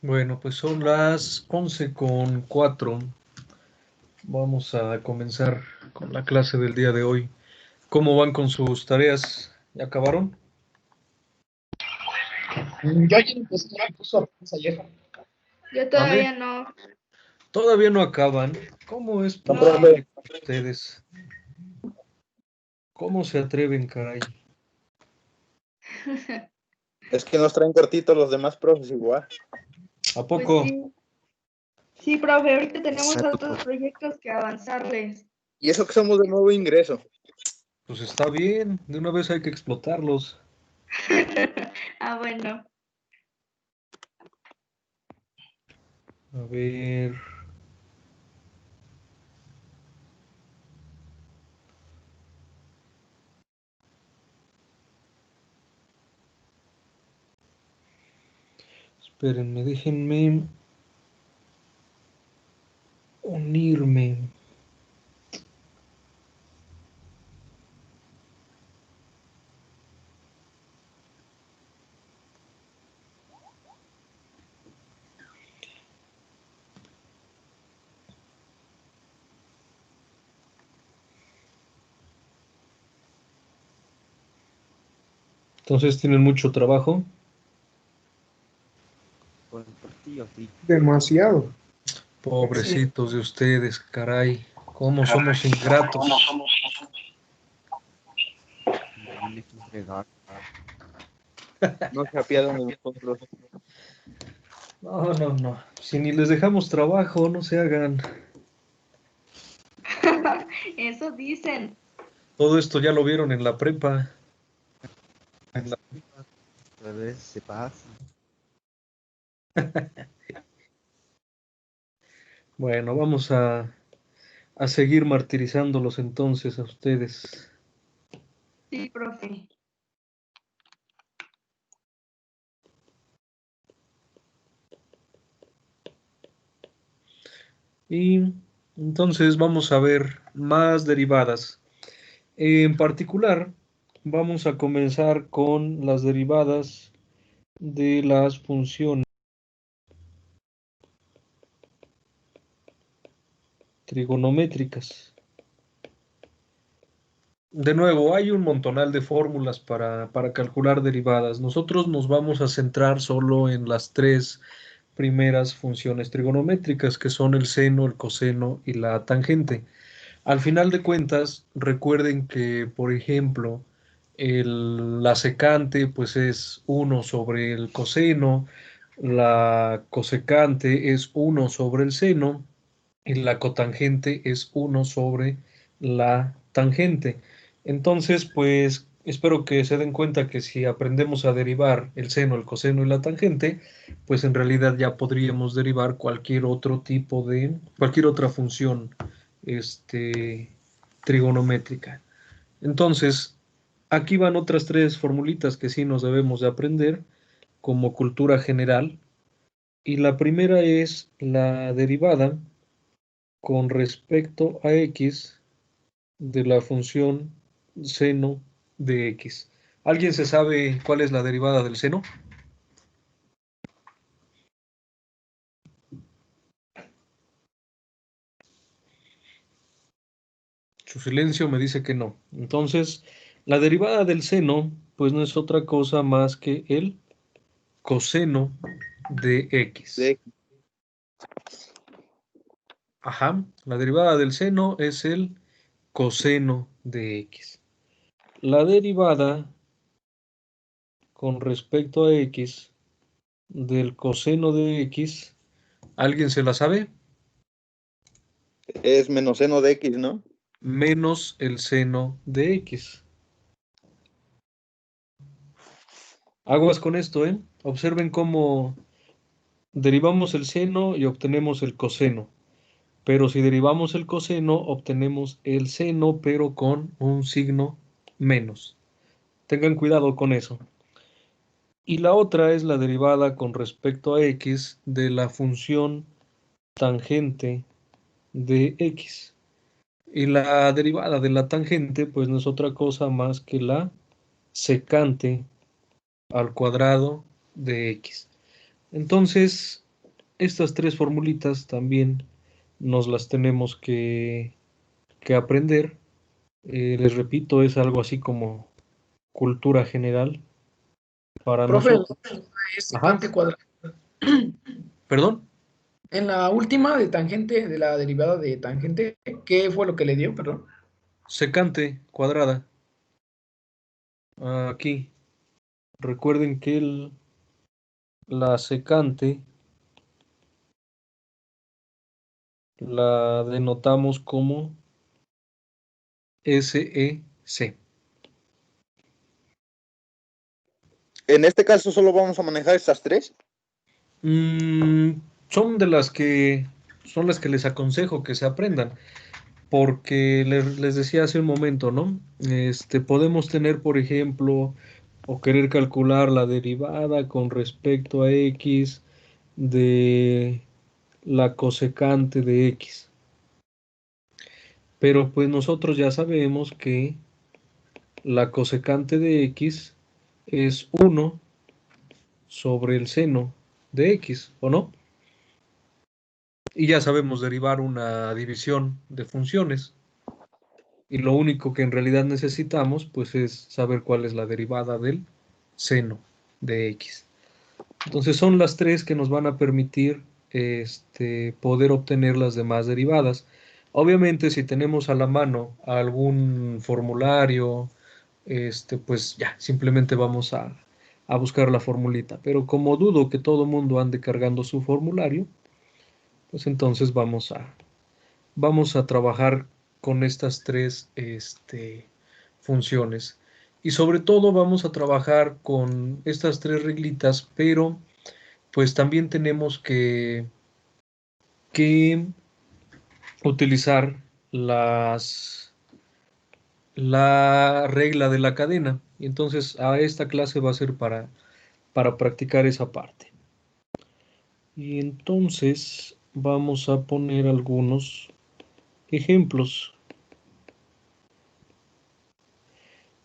Bueno, pues son las 11:04. Vamos a comenzar con la clase del día de hoy. ¿Cómo van con sus tareas? ¿Ya acabaron? Yo ayer empecé, ya me puso apenas ayer. Yo ¿Mande? todavía no. Todavía no acaban. ¿Cómo es No, posible ustedes? ¿Cómo se atreven, caray? Es que nos traen cortitos los demás profes igual. ¿A Pues poco? sí. Sí, profe, ahorita tenemos Exacto. otros proyectos que avanzarles. Y eso que somos de nuevo ingreso. Pues está bien. De una vez hay que explotarlos. Ah, bueno. A ver. Espérenme, déjenme unirme. Entonces, ¿tienen mucho trabajo? demasiado. Pobrecitos de ustedes, caray. ¿Cómo somos ingratos? No se apiadan de nosotros. No. Si ni les dejamos trabajo, no se hagan. Eso dicen. Todo esto ya lo vieron en la prepa. A veces se pasa. Bueno, vamos a seguir martirizándolos entonces a ustedes. Sí, profe. Y entonces vamos a ver más derivadas. En particular, vamos a comenzar con las derivadas de las funciones trigonométricas. De nuevo, hay un montonal de fórmulas para calcular derivadas. Nosotros nos vamos a centrar solo en las tres primeras funciones trigonométricas, que son el seno, el coseno y la tangente. Al final de cuentas, recuerden que, por ejemplo, la secante pues es 1 sobre el coseno, la cosecante es 1 sobre el seno y la cotangente es 1 sobre la tangente. Entonces, pues espero que se den cuenta que si aprendemos a derivar el seno, el coseno y la tangente, pues en realidad ya podríamos derivar cualquier otro tipo de, cualquier otra función, trigonométrica. Entonces, aquí van otras tres formulitas que sí nos debemos de aprender como cultura general. Y la primera es la derivada con respecto a x de la función seno de x. ¿Alguien se sabe cuál es la derivada del seno? Su silencio me dice que no. Entonces, la derivada del seno, pues no es otra cosa más que el coseno de x. Ajá, la derivada del seno es el coseno de x. La derivada con respecto a x del coseno de x, ¿alguien se la sabe? Es menos seno de X, ¿no? Menos el seno de x. Aguas con esto, ¿eh? Observen cómo derivamos el seno y obtenemos el coseno. Pero si derivamos el coseno, obtenemos el seno, pero con un signo menos. Tengan cuidado con eso. Y la otra es la derivada con respecto a x de la función tangente de x. Y la derivada de la tangente, pues no es otra cosa más que la secante al cuadrado de x. Entonces, estas tres formulitas también nos las tenemos que aprender. Les repito, es algo así como cultura general para Profe, nosotros. es Ajá, secante cuadrada. perdón, En la última de tangente, de la derivada de tangente, ¿qué fue lo que le dio? Perdón. secante cuadrada. Aquí, recuerden que la secante la denotamos como SEC. En este caso solo vamos a manejar estas tres. Mm, son son las que les aconsejo que se aprendan, porque les decía hace un momento, ¿no? Podemos tener, por ejemplo, o querer calcular la derivada con respecto a x de la cosecante de x. Pero pues nosotros ya sabemos que la cosecante de x es 1 sobre el seno de x, ¿o no? Y ya sabemos derivar una división de funciones. Y lo único que en realidad necesitamos, pues, es saber cuál es la derivada del seno de x. Entonces son las tres que nos van a permitir poder obtener las demás derivadas. Obviamente, si tenemos a la mano algún formulario, pues ya, simplemente vamos a buscar la formulita. Pero como dudo que todo mundo ande cargando su formulario, pues entonces vamos a trabajar con estas tres funciones. Y sobre todo vamos a trabajar con estas tres reglitas, pero pues también tenemos que utilizar la regla de la cadena. Y entonces a esta clase va a ser para practicar esa parte. Y entonces vamos a poner algunos ejemplos.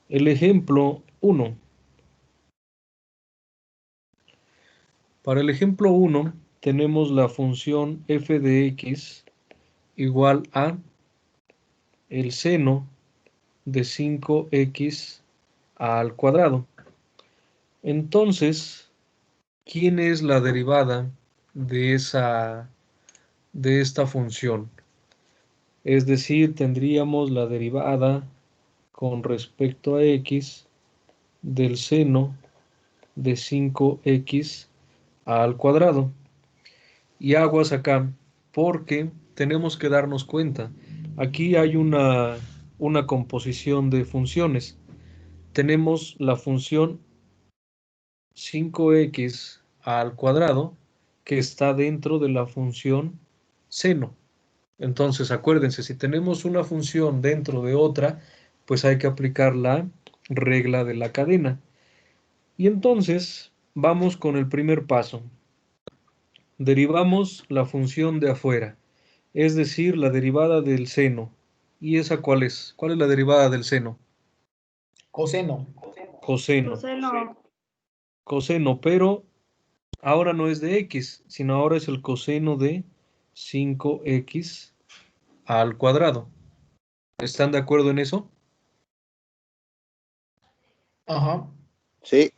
El ejemplo 1. Para el ejemplo 1 tenemos la función f de x igual a el seno de 5x al cuadrado. Entonces, ¿quién es la derivada de esta función? Es decir, tendríamos la derivada con respecto a x del seno de 5x al cuadrado. Y aguas acá, porque tenemos que darnos cuenta. Aquí hay una composición de funciones. Tenemos la función 5x al cuadrado que está dentro de la función seno. Entonces, acuérdense, si tenemos una función dentro de otra, pues hay que aplicar la regla de la cadena. Y entonces, vamos con el primer paso. Derivamos la función de afuera, es decir, la derivada del seno. ¿Y esa cuál es? ¿Cuál es la derivada del seno? Coseno. Coseno. Coseno. Coseno, pero ahora no es de x, sino ahora es el coseno de 5x al cuadrado. ¿Están de acuerdo en eso? Ajá. Sí.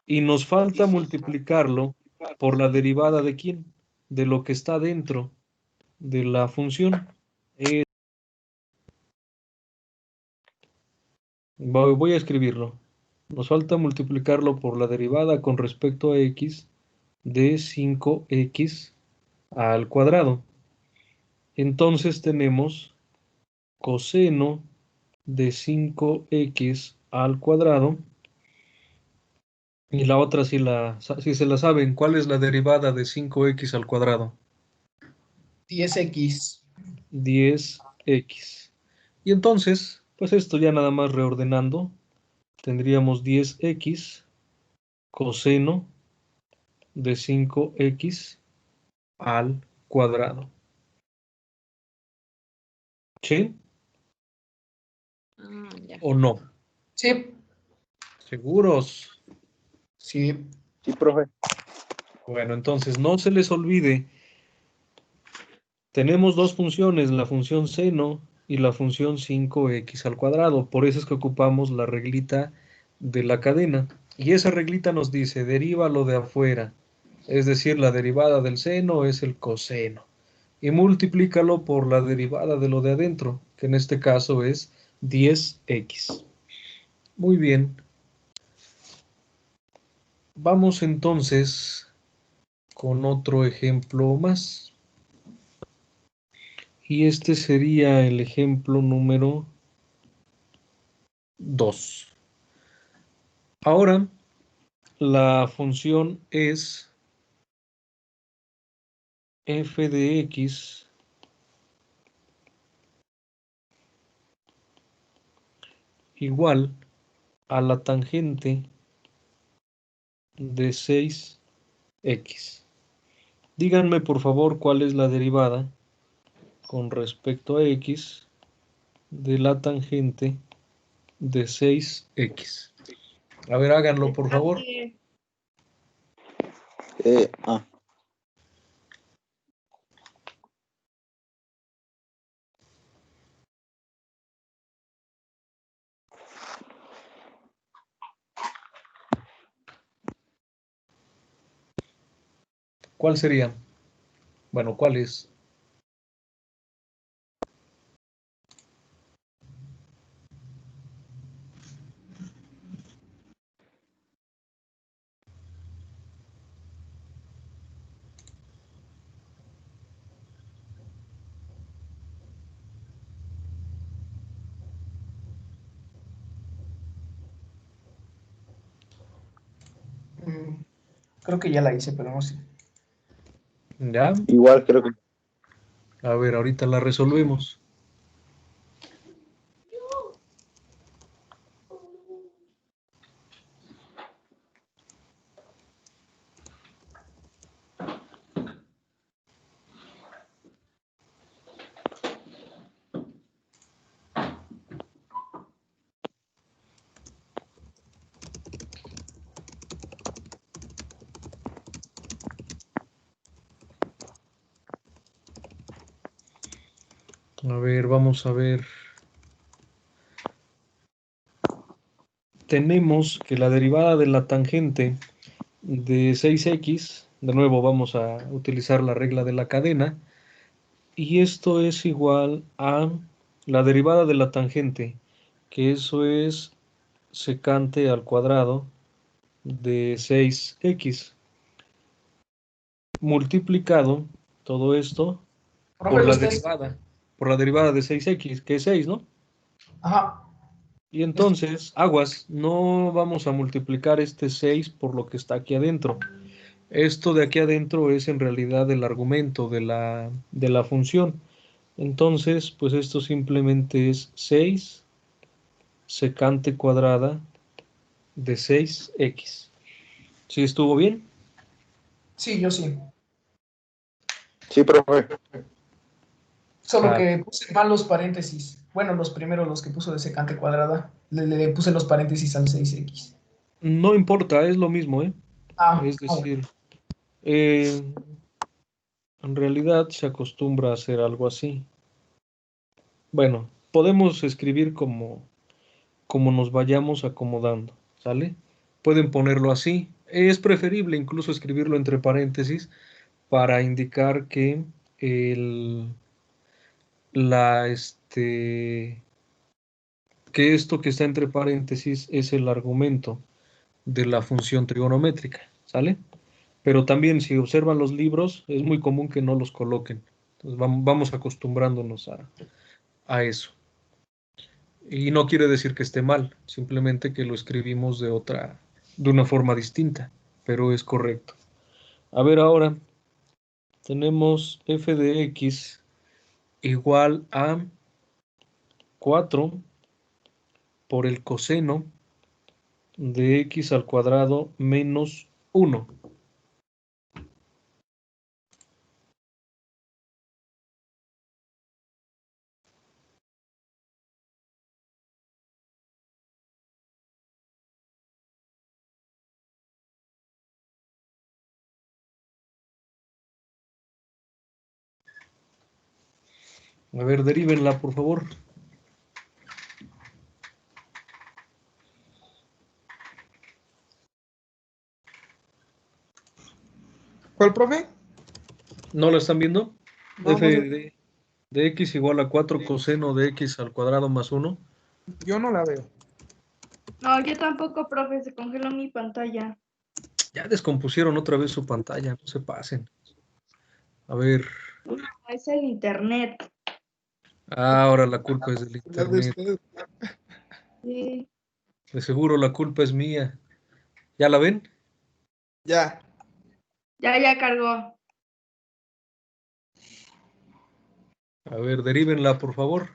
Y nos falta multiplicarlo por la derivada de quién? De lo que está dentro de la función. Voy a escribirlo. Nos falta multiplicarlo por la derivada con respecto a x de 5x al cuadrado. Entonces tenemos coseno de 5x al cuadrado. Y la otra, si se la saben, ¿cuál es la derivada de 5x al cuadrado? 10x. 10x. Y entonces, pues esto ya nada más reordenando, tendríamos 10x coseno de 5x al cuadrado. ¿Sí? Ya. ¿O no? Sí. ¿Seguros? Sí. Sí, profe. Bueno, entonces no se les olvide, tenemos dos funciones, la función seno y la función 5x al cuadrado. Por eso es que ocupamos la reglita de la cadena. Y esa reglita nos dice, deriva lo de afuera. Es decir, la derivada del seno es el coseno. Y multiplícalo por la derivada de lo de adentro, que en este caso es 10x. Muy bien. Vamos entonces con otro ejemplo más. Y este sería el ejemplo número 2. Ahora, la función es f de x igual a la tangente de 6x. Díganme por favor cuál es la derivada con respecto a x de la tangente de 6x. A ver, háganlo por favor. Ah, ¿Cuál sería? Bueno, ¿cuál es? Creo que ya la hice, pero no sé. ¿Ya? igual creo que. A ver, ahorita la resolvemos. A ver, vamos a ver. Tenemos que la derivada de la tangente de 6x, de nuevo vamos a utilizar la regla de la cadena, y esto es igual a la derivada de la tangente, que eso es secante al cuadrado de 6x, multiplicado todo esto Profe, por la los test. derivada, por la derivada de 6x, que es 6, ¿no? Ajá. Y entonces, aguas, no vamos a multiplicar este 6 por lo que está aquí adentro. Esto de aquí adentro es en realidad el argumento de la función. Entonces, pues esto simplemente es 6 secante cuadrada de 6x. ¿Sí estuvo bien? Sí, yo sí. Sí, profe. Solo Sale. que puse mal los paréntesis. Bueno, los primeros, los que puso de secante cuadrada. Le puse los paréntesis al 6x. No importa, es lo mismo, ¿eh? Es Bueno. decir, eh, en realidad se acostumbra a hacer algo así. Bueno, podemos escribir como nos vayamos acomodando, ¿sale? Pueden ponerlo así. Es preferible incluso escribirlo entre paréntesis para indicar que el, la, que esto que está entre paréntesis es el argumento de la función trigonométrica, ¿sale? Pero también si observan los libros, es muy común que no los coloquen. Entonces vamos acostumbrándonos a eso. Y no quiere decir que esté mal, simplemente que lo escribimos de una forma distinta, pero es correcto. A ver ahora, tenemos f de x igual a 4 por el coseno de x al cuadrado menos 1. A ver, derívenla, por favor. ¿Cuál, profe? ¿No la están viendo? No, f no sé. de x igual a 4 coseno de x al cuadrado más 1. Yo no la veo. No, yo tampoco, profe, se congeló mi pantalla. Ya descompusieron otra vez su pantalla, no se pasen. A ver. No, es el internet. Ahora la culpa es del La de internet. usted. Sí. De seguro la culpa es mía. ¿Ya la ven? Ya. Ya cargó. A ver, derívenla, por favor.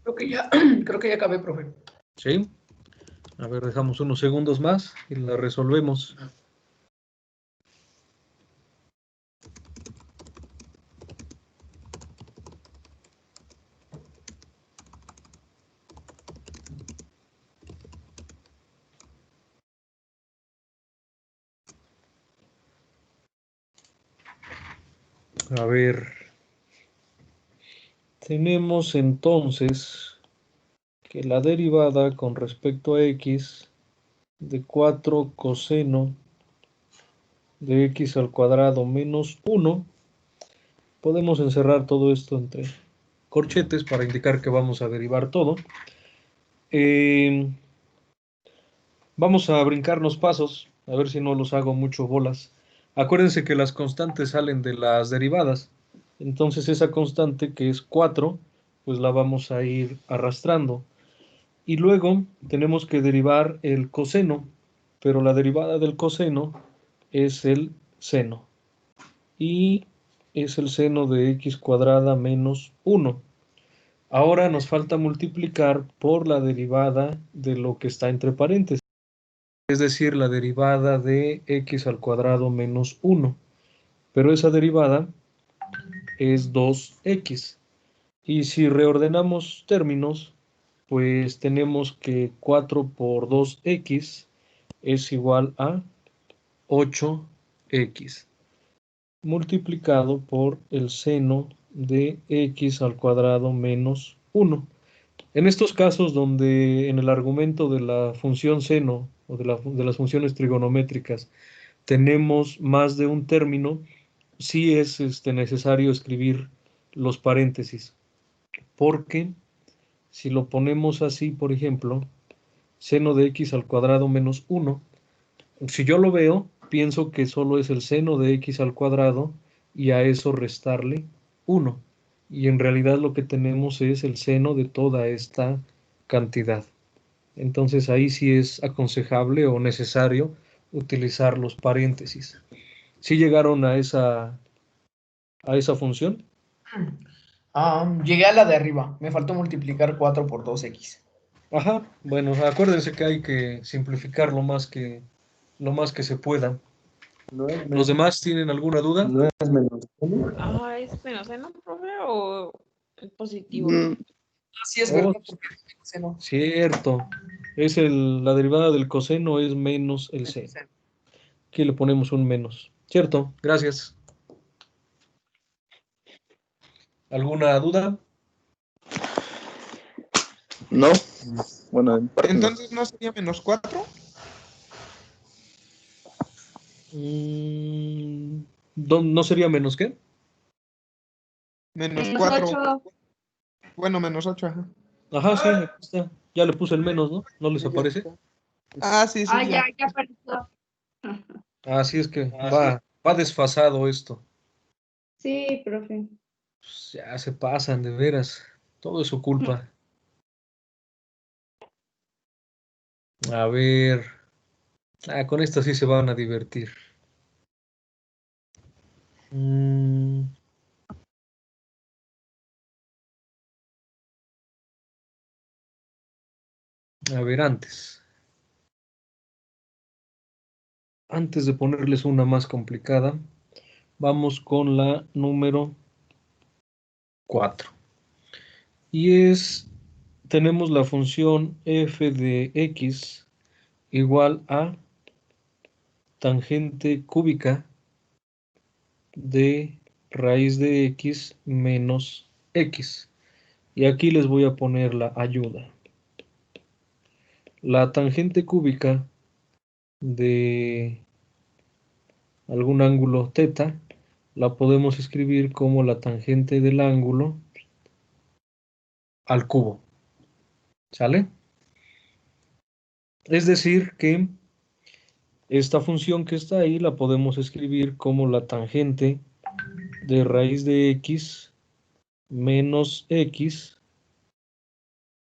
Creo que ya acabé, profe. ¿Sí? A ver, dejamos unos segundos más y la resolvemos. A ver. Tenemos entonces que la derivada con respecto a x de 4 coseno de x al cuadrado menos 1. Podemos encerrar todo esto entre corchetes para indicar que vamos a derivar todo. Vamos a brincarnos pasos, a ver si no los hago mucho bolas. Acuérdense que las constantes salen de las derivadas. Entonces esa constante que es 4, pues la vamos a ir arrastrando. Y luego tenemos que derivar el coseno, pero la derivada del coseno es el seno. Y es el seno de x cuadrada menos 1. Ahora nos falta multiplicar por la derivada de lo que está entre paréntesis, es decir, la derivada de x al cuadrado menos 1. Pero esa derivada es 2x. Y si reordenamos términos, pues tenemos que 4 por 2x es igual a 8x, multiplicado por el seno de x al cuadrado menos 1. En estos casos donde en el argumento de la función seno o de las funciones trigonométricas tenemos más de un término, sí es necesario escribir los paréntesis, porque si lo ponemos así, por ejemplo, seno de x al cuadrado menos 1, si yo lo veo, pienso que solo es el seno de x al cuadrado y a eso restarle 1. Y en realidad lo que tenemos es el seno de toda esta cantidad. Entonces ahí sí es aconsejable o necesario utilizar los paréntesis. ¿Sí llegaron a esa función? Llegué a la de arriba. Me faltó multiplicar 4 por 2x. Ajá, bueno, acuérdense que hay que simplificar lo más que se pueda. No es ¿Los demás tienen alguna duda? no es menos uno. Ah, ¿es menos seno, profe, o el positivo? Así es Oh, verdad, porque el seno. cierto. La derivada del coseno es menos el seno. Aquí le ponemos un menos. Cierto, gracias. ¿Alguna duda? No, bueno, en parte no. Entonces, ¿no sería -4? Mm, ¿No sería menos qué? Menos Menos 4. 8. Bueno, -8, ajá. Ajá, sí, aquí está. Ya le puse el menos, ¿no? ¿No les aparece? Ah, sí, Ah, sí, ya, ya. ya apareció. Así es que va desfasado esto. Sí, profe. Pues ya se pasan, de veras. Todo es su culpa. A ver. Con esta sí se van a divertir. Mm, a ver, antes de ponerles una más complicada, vamos con la número 4. Tenemos la función f de x igual a tangente cúbica de raíz de x menos x. Y aquí les voy a poner la ayuda. La tangente cúbica de algún ángulo θ la podemos escribir como la tangente del ángulo al cubo. ¿Sale? Es decir, que esta función que está ahí la podemos escribir como la tangente de raíz de x menos x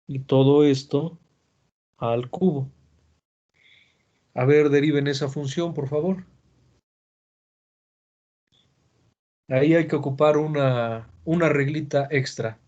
y todo esto al cubo. A ver, deriven esa función, por favor. Ahí hay que ocupar una reglita extra.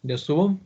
¿Ya estuvo?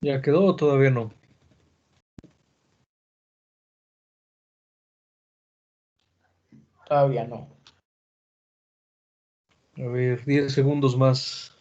¿Ya quedó o todavía no? Todavía no. A ver, 10 segundos más.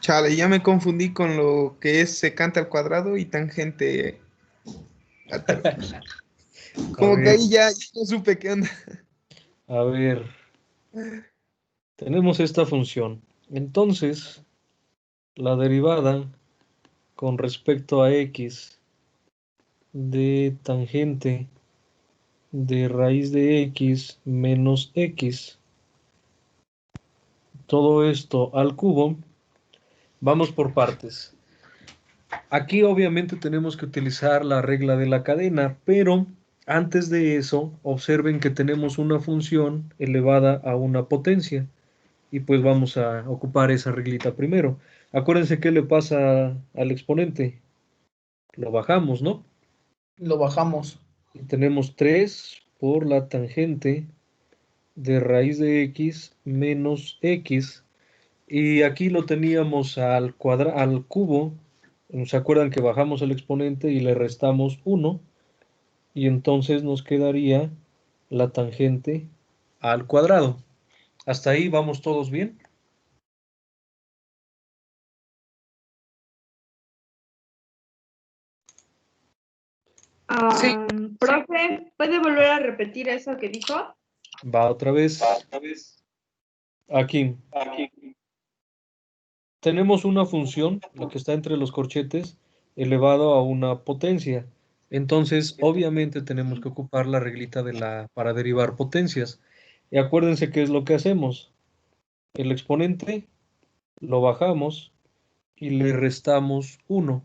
Chale, ya me confundí con lo que es secante al cuadrado y tangente al A Como que ver, ahí ya no supe qué onda. a ver, tenemos esta función. Entonces, la derivada con respecto a x de tangente de raíz de x menos x, todo esto al cubo, vamos por partes. Aquí obviamente tenemos que utilizar la regla de la cadena, pero antes de eso, observen que tenemos una función elevada a una potencia y pues vamos a ocupar esa reglita primero. Acuérdense qué le pasa al exponente. Lo bajamos, ¿no? Lo bajamos. Y tenemos 3 por la tangente de raíz de x menos x. Y aquí lo teníamos al cubo. ¿Se acuerdan que bajamos el exponente y le restamos 1? Y entonces nos quedaría la tangente al cuadrado. ¿Hasta ahí vamos todos bien? Sí. Profe, ¿puede volver a repetir eso que dijo? Va otra vez. Aquí. Tenemos una función, la que está entre los corchetes, elevado a una potencia. Entonces, obviamente tenemos que ocupar la reglita para derivar potencias. Y acuérdense qué es lo que hacemos. El exponente lo bajamos y le restamos 1.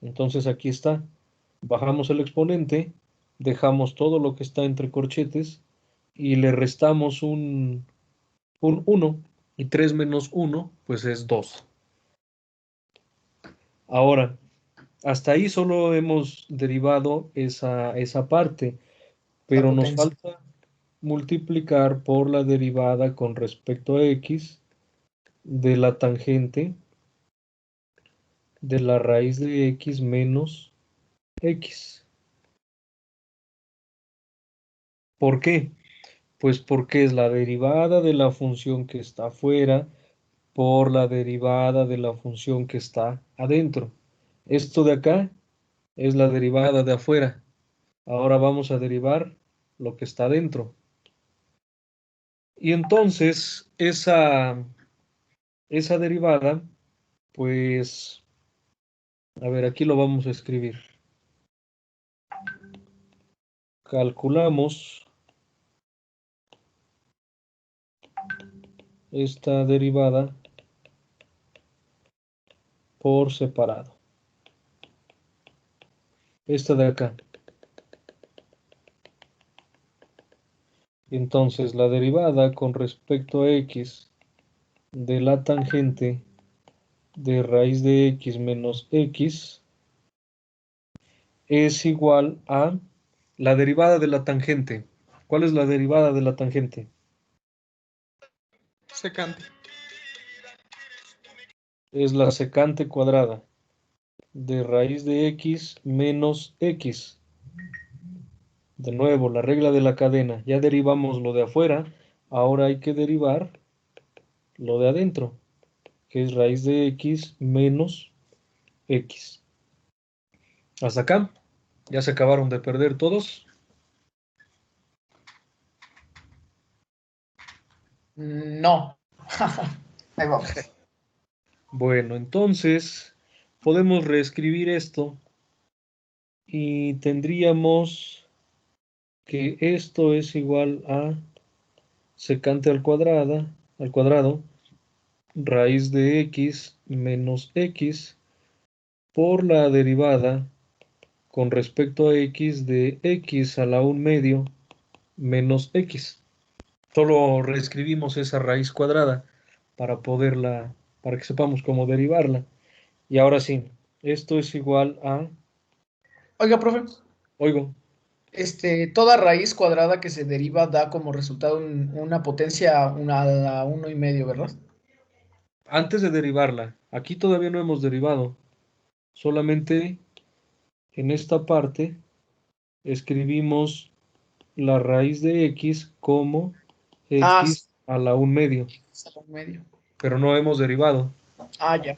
Entonces aquí está. Bajamos el exponente, dejamos todo lo que está entre corchetes y le restamos un 1. Y 3 menos 1, pues es 2. Ahora, hasta ahí solo hemos derivado esa parte, La pero nos potencia. falta multiplicar por la derivada con respecto a x de la tangente de la raíz de x menos x. ¿Por qué? Pues porque es la derivada de la función que está afuera por la derivada de la función que está adentro. Esto de acá es la derivada de afuera. Ahora vamos a derivar lo que está adentro. Y entonces esa derivada, pues, a ver, aquí lo vamos a escribir. Calculamos esta derivada por separado. Esta de acá. Entonces, la derivada con respecto a x de la tangente de raíz de x menos x es igual a la derivada de la tangente. ¿Cuál es la derivada de la tangente? Secante. Es la secante cuadrada de raíz de x menos x. De nuevo, la regla de la cadena. Ya derivamos lo de afuera, ahora hay que derivar lo de adentro, que es raíz de x menos x. Hasta acá. Ya se acabaron de perder todos. No. Ahí vamos. Bueno, entonces podemos reescribir esto y tendríamos que esto es igual a secante al cuadrado, raíz de x menos x por la derivada con respecto a x de x a la 1/2 menos x. Solo reescribimos esa raíz cuadrada para que sepamos cómo derivarla. Y ahora sí, esto es igual a, Oiga, profe, oigo, toda raíz cuadrada que se deriva da como resultado una potencia a la 1,5, ¿verdad? antes de derivarla, aquí todavía no hemos derivado, solamente en esta parte escribimos la raíz de x como Ah, sí, x a la 1/2, a la 1,5. pero no hemos derivado. Ah, ya.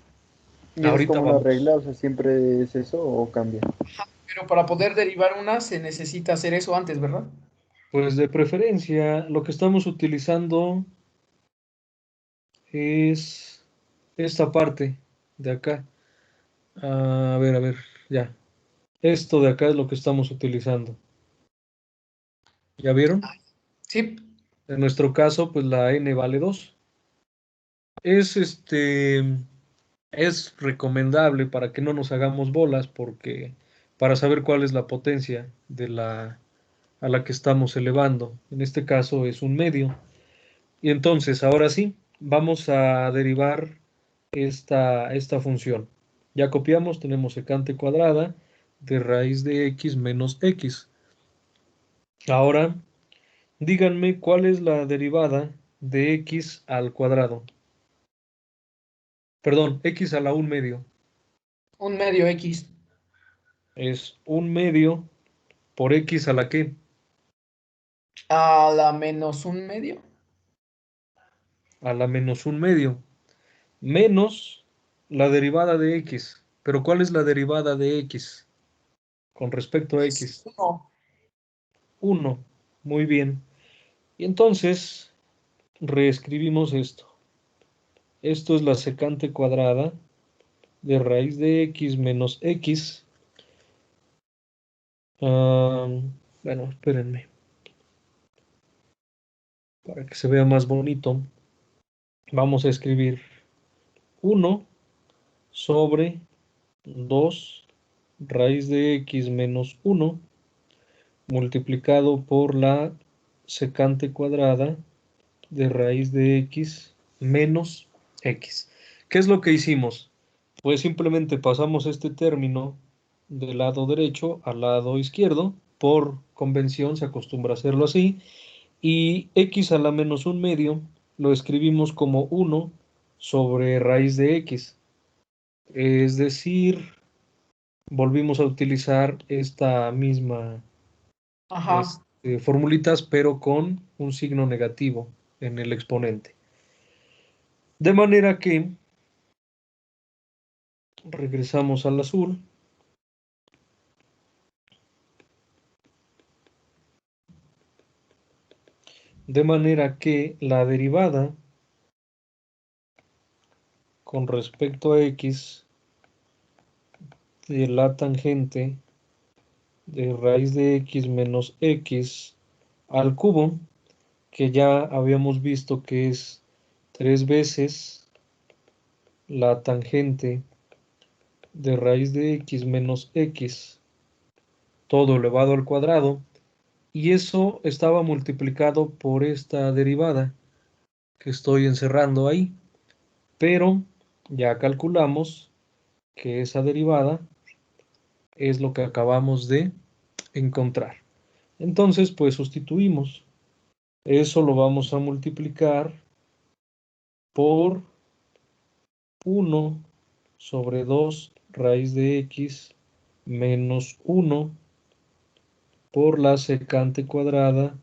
¿Y eso es Ahorita como una vamos. regla? O sea, ¿siempre es eso o cambia? Pero para poder derivar una se necesita hacer eso antes, ¿verdad? Pues de preferencia, lo que estamos utilizando es esta parte de acá. A ver, ya. Esto de acá es lo que estamos utilizando. ¿Ya vieron? Sí. En nuestro caso, pues la n vale 2. Es es recomendable para que no nos hagamos bolas, porque para saber cuál es la potencia de a la que estamos elevando. En este caso es un medio. Y entonces, ahora sí, vamos a derivar esta función. Ya copiamos, tenemos secante cuadrada de raíz de x menos x. Ahora, díganme cuál es la derivada de x al cuadrado. Perdón, x a la 1/2. Un medio X. Es 1/2 por x a la qué. A la menos un medio. A la menos 1/2. Menos la derivada de x. Pero ¿cuál es la derivada de x con respecto a Es x? 1. 1. Muy bien. Y entonces reescribimos esto. Esto es la secante cuadrada de raíz de x menos x. Bueno, espérenme. Para que se vea más bonito, vamos a escribir 1 sobre 2 raíz de x menos 1 multiplicado por la secante cuadrada de raíz de x menos x. ¿Qué es lo que hicimos? Pues simplemente pasamos este término del lado derecho al lado izquierdo. Por convención se acostumbra a hacerlo así. Y x a la menos 1/2 lo escribimos como 1 sobre raíz de x. Es decir, volvimos a utilizar esta misma Ajá. formulitas, pero con un signo negativo en el exponente. De manera que regresamos al azul. De manera que la derivada con respecto a x de la tangente de raíz de x menos x al cubo, que ya habíamos visto que es 3 veces la tangente de raíz de x menos x, todo elevado al cuadrado, y eso estaba multiplicado por esta derivada que estoy encerrando ahí, pero ya calculamos que esa derivada es lo que acabamos de encontrar. Entonces, pues sustituimos. Eso lo vamos a multiplicar por 1 sobre 2 raíz de x menos 1 por la secante cuadrada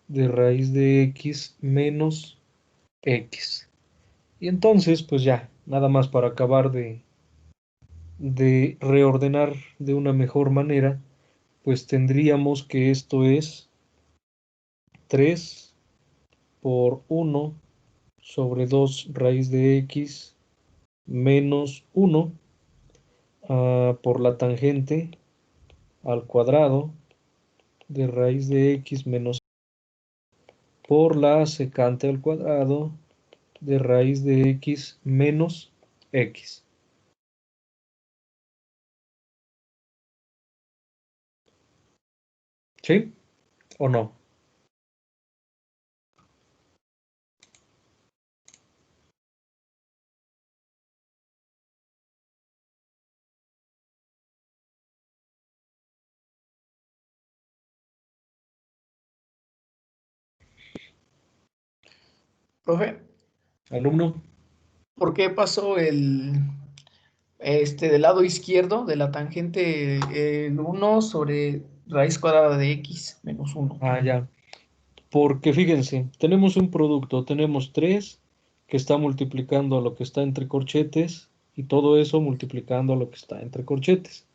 de raíz de x menos x. Y entonces, pues ya, nada más para acabar de reordenar de una mejor manera, pues tendríamos que esto es 3 por 1 sobre 2 raíz de x menos 1 por la tangente al cuadrado de raíz de x menos por la secante al cuadrado de raíz de x menos x. ¿Sí o no? Profe, Alumno, ¿por qué pasó del lado izquierdo de la tangente el 1 sobre raíz cuadrada de x menos 1? ya. Porque fíjense, tenemos un producto, tenemos 3 que está multiplicando a lo que está entre corchetes y todo eso multiplicando lo que está entre corchetes.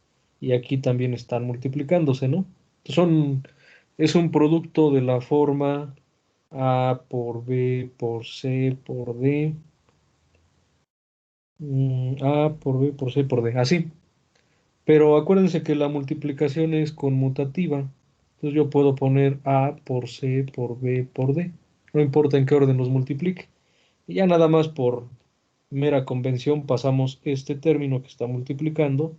Y aquí también están multiplicándose, ¿no? Es un producto de la forma A por B por C por D, A por B por C por D, así. Pero acuérdense que la multiplicación es conmutativa. Entonces yo puedo poner A por C por B por D. No importa en qué orden los multiplique. Y ya nada más por mera convención pasamos este término que está multiplicando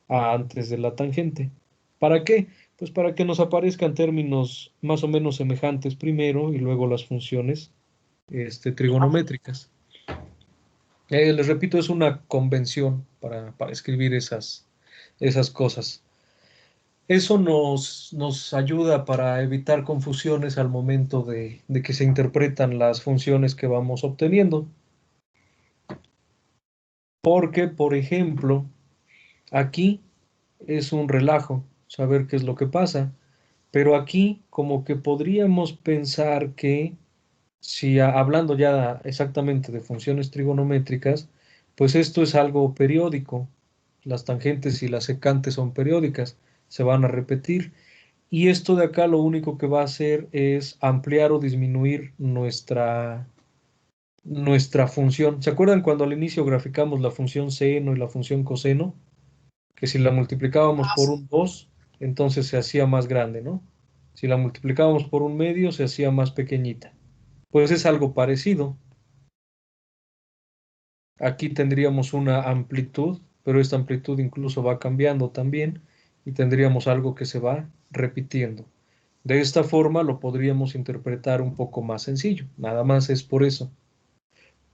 a antes de la tangente. ¿Para qué? Pues para que nos aparezcan términos más o menos semejantes primero y luego las funciones trigonométricas. Les repito, es una convención para escribir esas cosas. Eso nos ayuda para evitar confusiones al momento de que se interpretan las funciones que vamos obteniendo. Porque, por ejemplo, aquí es un relajo saber qué es lo que pasa, pero aquí como que podríamos pensar que si hablando ya exactamente de funciones trigonométricas, pues esto es algo periódico. Las tangentes y las secantes son periódicas, se van a repetir. Y esto de acá lo único que va a hacer es ampliar o disminuir nuestra función. ¿Se acuerdan cuando al inicio graficamos la función seno y la función coseno? Que si la multiplicábamos por un 2, entonces se hacía más grande, ¿no? Si la multiplicábamos por un medio, se hacía más pequeñita. Pues es algo parecido. Aquí tendríamos una amplitud, pero esta amplitud incluso va cambiando también y tendríamos algo que se va repitiendo. De esta forma lo podríamos interpretar un poco más sencillo. Nada más es por eso.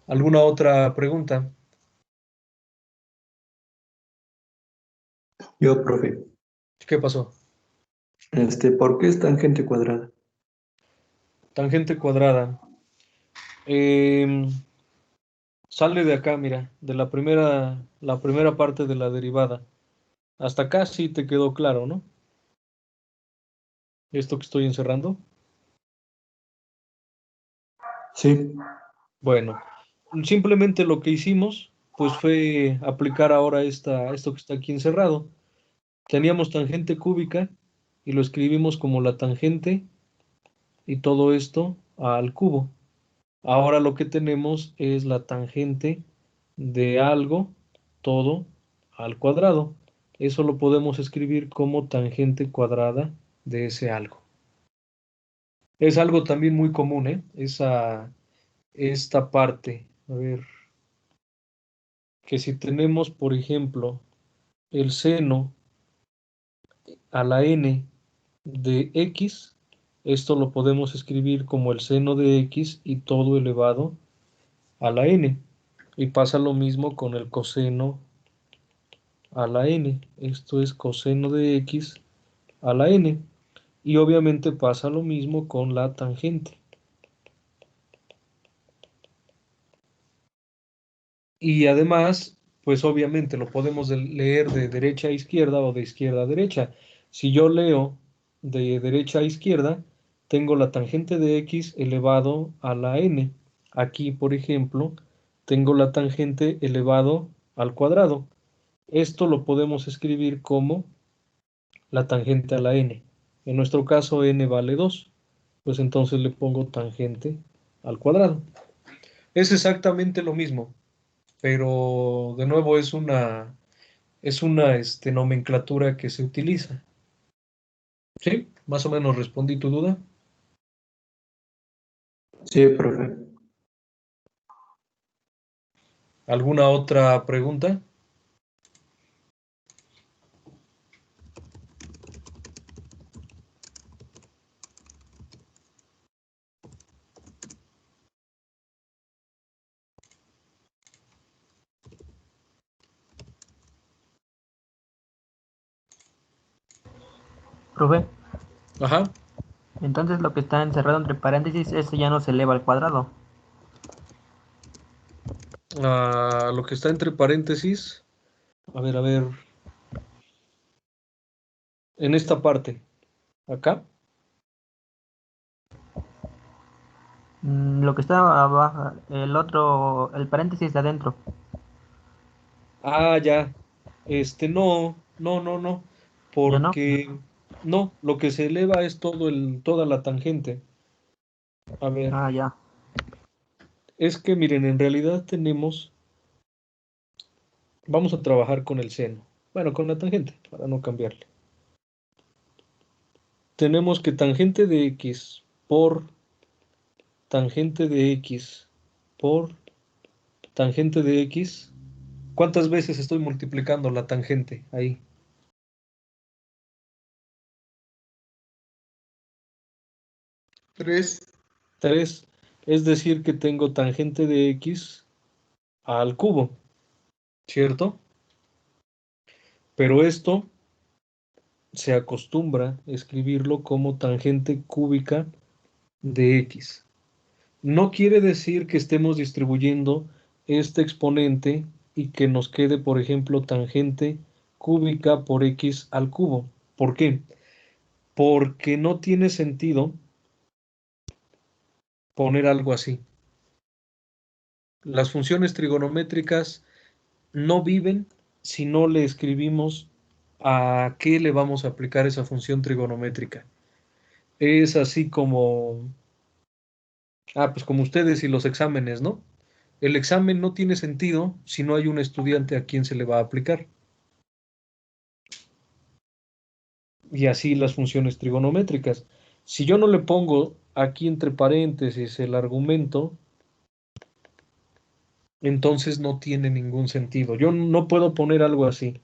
¿Alguna otra pregunta? Yo, profe, ¿Qué pasó? ¿por qué es tangente cuadrada? Tangente cuadrada. Em, Sale de acá, mira, de la primera parte de la derivada. Hasta acá sí te quedó claro, ¿no? Esto que estoy encerrando. Sí, Bueno, simplemente lo que hicimos, pues fue aplicar ahora esto que está aquí encerrado. Teníamos tangente cúbica y lo escribimos como la tangente y todo esto al cubo. Ahora lo que tenemos es la tangente de algo, todo al cuadrado. Eso lo podemos escribir como tangente cuadrada de ese algo. Es algo también muy común, ¿eh? Esta parte. A ver, que si tenemos, por ejemplo, el seno a la n de x, esto lo podemos escribir como el seno de x y todo elevado a la n. Y pasa lo mismo con el coseno a la n. Esto es coseno de x a la n. Y obviamente pasa lo mismo con la tangente. Y además, pues obviamente lo podemos leer de derecha a izquierda o de izquierda a derecha. Si yo leo de derecha a izquierda, tengo la tangente de x elevado a la n. Aquí, por ejemplo, tengo la tangente elevado al cuadrado. Esto lo podemos escribir como la tangente a la n. En nuestro caso, n vale 2. Pues entonces le pongo tangente al cuadrado. Es exactamente lo mismo, pero de nuevo es una nomenclatura que se utiliza. ¿Sí? Más o menos respondí tu duda. sí, profe. ¿Alguna otra pregunta? Profe, Ajá. entonces lo que está encerrado entre paréntesis, eso ya no se eleva al cuadrado. Lo que está entre paréntesis. A ver. En esta parte. Acá. Lo que está abajo, el paréntesis de adentro. Ah, ya. No, ¿Ya no? porque no, lo que se eleva es toda la tangente. A ver, Ah, ya. es que miren, en realidad vamos a trabajar con el seno. Bueno, con la tangente, para no cambiarle. Tenemos que tangente de x por tangente de x por tangente de x. ¿Cuántas veces estoy multiplicando la tangente ahí? 3. 3. Es decir, que tengo tangente de x al cubo, ¿cierto? Pero esto se acostumbra a escribirlo como tangente cúbica de x. No quiere decir que estemos distribuyendo este exponente y que nos quede, por ejemplo, tangente cúbica por x al cubo. ¿Por qué? Porque no tiene sentido poner algo así. Las funciones trigonométricas no viven si no le escribimos a qué le vamos a aplicar esa función trigonométrica. Es así como, pues como ustedes y los exámenes, ¿no? El examen no tiene sentido si no hay un estudiante a quien se le va a aplicar. Y así las funciones trigonométricas. Si yo no le pongo aquí entre paréntesis el argumento, entonces no tiene ningún sentido. Yo no puedo poner algo así.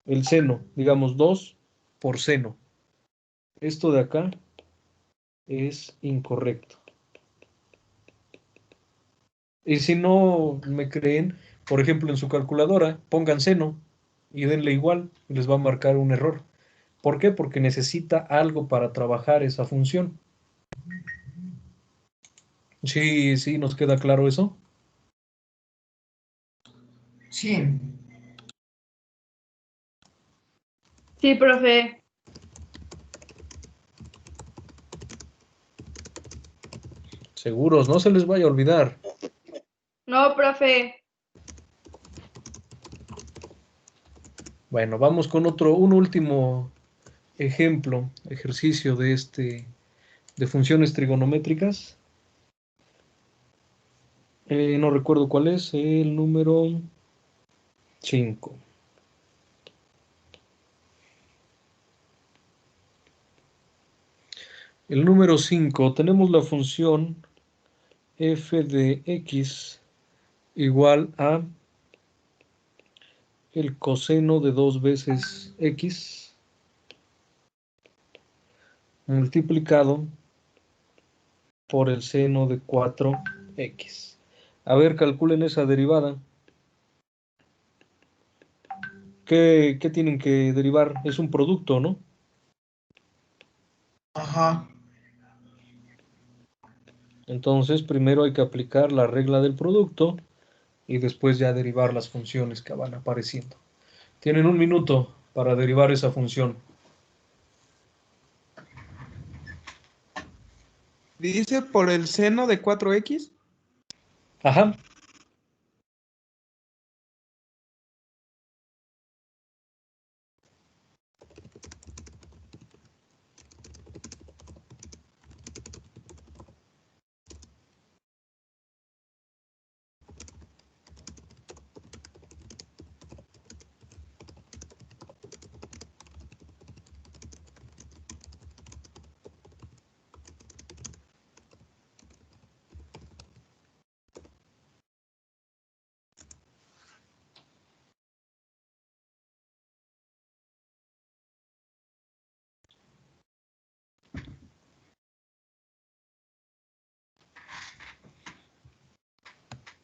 El seno, digamos 2 por seno. Esto de acá es incorrecto. Y si no me creen, por ejemplo, en su calculadora, pongan seno y denle igual y les va a marcar un error. ¿Por qué? Porque necesita algo para trabajar esa función. Sí, sí, nos queda claro eso. Sí. Sí, profe. Seguros, no se les vaya a olvidar. No, profe. Bueno, vamos con un último ejemplo, ejercicio de funciones trigonométricas. No recuerdo cuál es, el número 5. El número 5, tenemos la función f de x igual a el coseno de 2 veces x multiplicado por el seno de 4x. A ver, calculen esa derivada. ¿Qué tienen que derivar? Es un producto, ¿no? Ajá. Entonces, primero hay que aplicar la regla del producto y después ya derivar las funciones que van apareciendo. Tienen un minuto para derivar esa función. Dice por el seno de 4x. Ajá.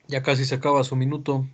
Ya casi se acaba su minuto.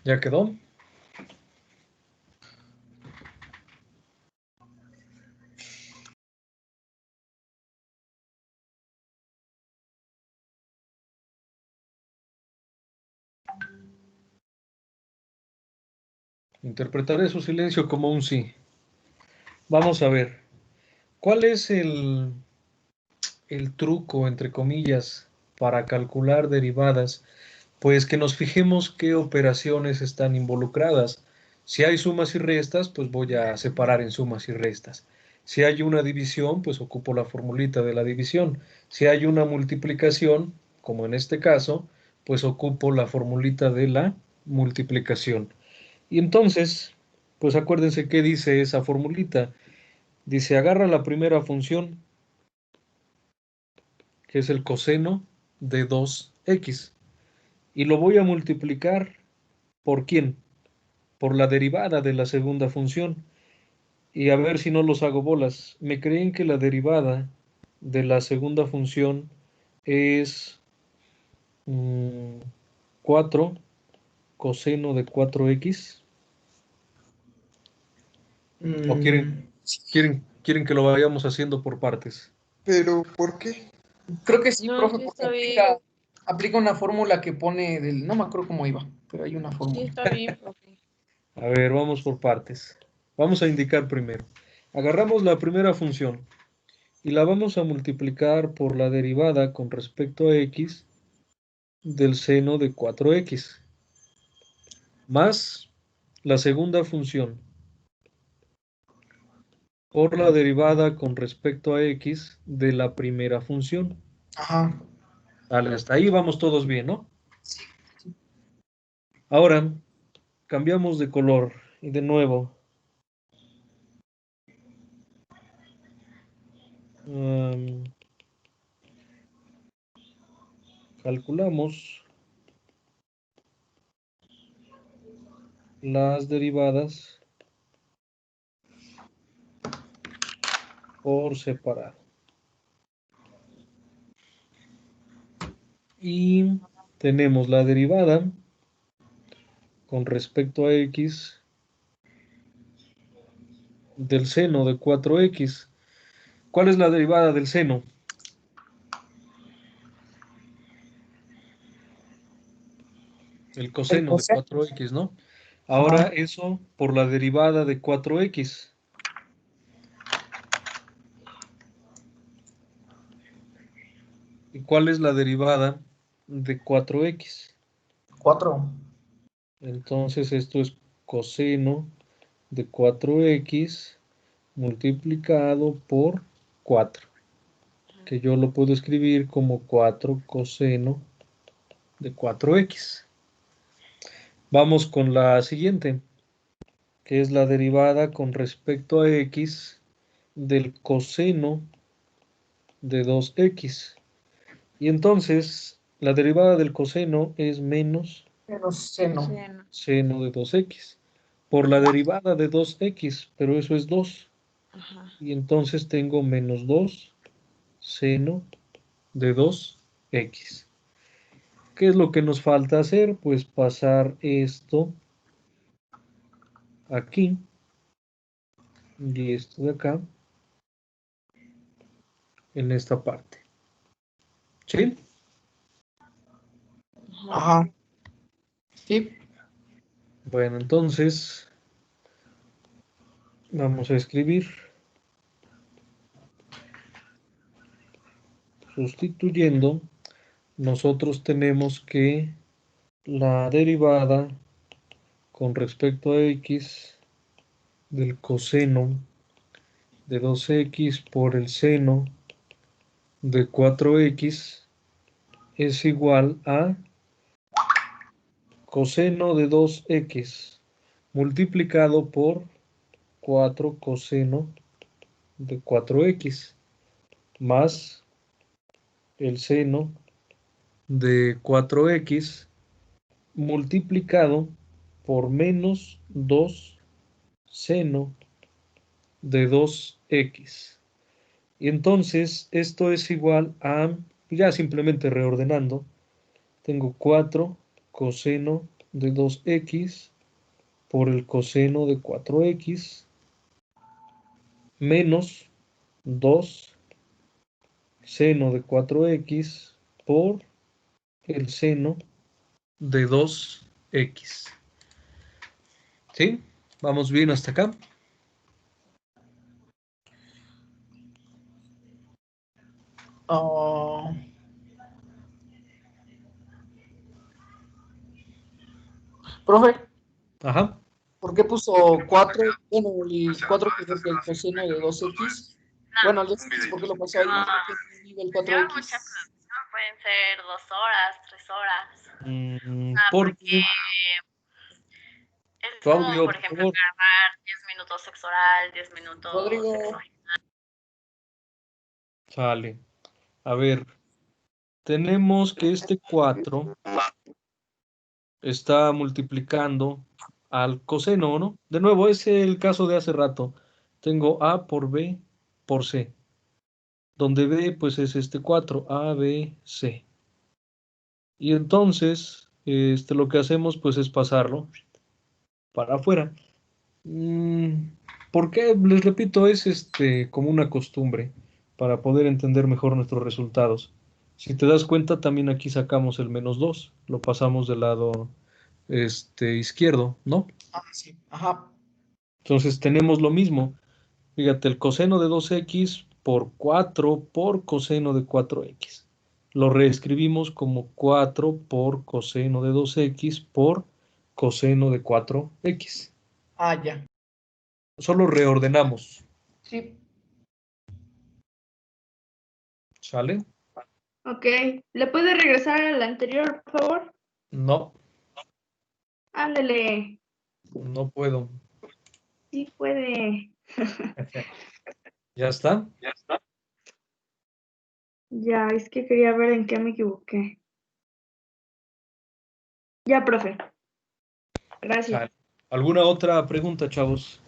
¿Ya quedó? Interpretaré su silencio como un sí. Vamos a ver. ¿Cuál es el truco, entre comillas, para calcular derivadas? Pues que nos fijemos qué operaciones están involucradas. Si hay sumas y restas, pues voy a separar en sumas y restas. Si hay una división, pues ocupo la formulita de la división. Si hay una multiplicación, como en este caso, pues ocupo la formulita de la multiplicación. Y entonces, pues acuérdense qué dice esa formulita. Dice, agarra la primera función, que es el coseno de 2x, y lo voy a multiplicar ¿por quién? Por la derivada de la segunda función. Y a ver si no los hago bolas. ¿Me creen que la derivada de la segunda función es 4 coseno de 4x? ¿O quieren que lo vayamos haciendo por partes? Pero, ¿por qué? Creo que sí, No, profe, sí porque está bien. aplica una fórmula que pone del. No me acuerdo cómo iba, pero hay una Sí fórmula. está bien, profe. A ver, vamos por partes. Vamos a indicar primero. Agarramos la primera función y la vamos a multiplicar por la derivada con respecto a x del seno de 4x, más la segunda función por la derivada con respecto a x de la primera función. Ajá. Vale, hasta ahí vamos todos bien, ¿no? Ahora cambiamos de color y de nuevo calculamos las derivadas por separado. Y tenemos la derivada con respecto a x del seno de 4x. ¿Cuál es la derivada del seno? El El coseno de coseno. 4x, ¿no? Ahora Ajá. eso por la derivada de 4x. ¿Y cuál es la derivada de 4x? 4. Entonces esto es coseno de 4x multiplicado por 4, que yo lo puedo escribir como 4 coseno de 4x. Vamos con la siguiente, que es la derivada con respecto a x del coseno de 2x. Y entonces la derivada del coseno es menos Menos seno. Seno. seno de 2x por la derivada de 2x, pero eso es 2. Ajá. Y entonces tengo menos 2 seno de 2x. ¿Qué es lo que nos falta hacer? Pues pasar esto aquí y esto de acá en esta parte. ¿Sí? Ajá. Ajá. Sí. Bueno, entonces vamos a escribir sustituyendo. Nosotros tenemos que la derivada con respecto a x del coseno de 2x por el seno de 4x es igual a coseno de 2x multiplicado por 4 coseno de 4x más el seno de 4x multiplicado por menos 2 seno de 2x. Y entonces esto es igual a, ya simplemente reordenando, tengo 4 coseno de 2x por el coseno de 4x menos 2 seno de 4x por el seno de 2x. ¿Sí? ¿Vamos bien hasta acá? Profe, Ajá. ¿por qué puso 4? Bueno, el 4 que es el coseno de 2x. Bueno, el 2x, ¿por qué lo pasó ahí? El 4x. Pueden ser 2 horas, 3 horas. Porque es tu como, audio, por ejemplo, grabar 10 minutos sexo oral, 10 minutos Rodrigo. sexo. Sale. A ver, tenemos que este 4 está multiplicando al coseno, ¿no? De nuevo, es el caso de hace rato. Tengo A por B por C. Donde B, pues es este 4, A, B, C. Y entonces, lo que hacemos, pues es pasarlo para afuera. ¿Por qué? Les repito, es como una costumbre para poder entender mejor nuestros resultados. Si te das cuenta, también aquí sacamos el menos 2, lo pasamos del lado izquierdo, ¿no? Ah, sí. Ajá. Entonces tenemos lo mismo. Fíjate, el coseno de 2x por 4 por coseno de 4x. Lo reescribimos como 4 por coseno de 2x por coseno de 4x. Ah, ya. Solo reordenamos. Sí. ¿Sale? Ok. ¿Le puede regresar al anterior, por favor? No, Ándele. no puedo. Sí puede. ¿Ya está? Ya, es que quería ver en qué me equivoqué. Ya, profe. Gracias. Sale. ¿Alguna otra pregunta, chavos?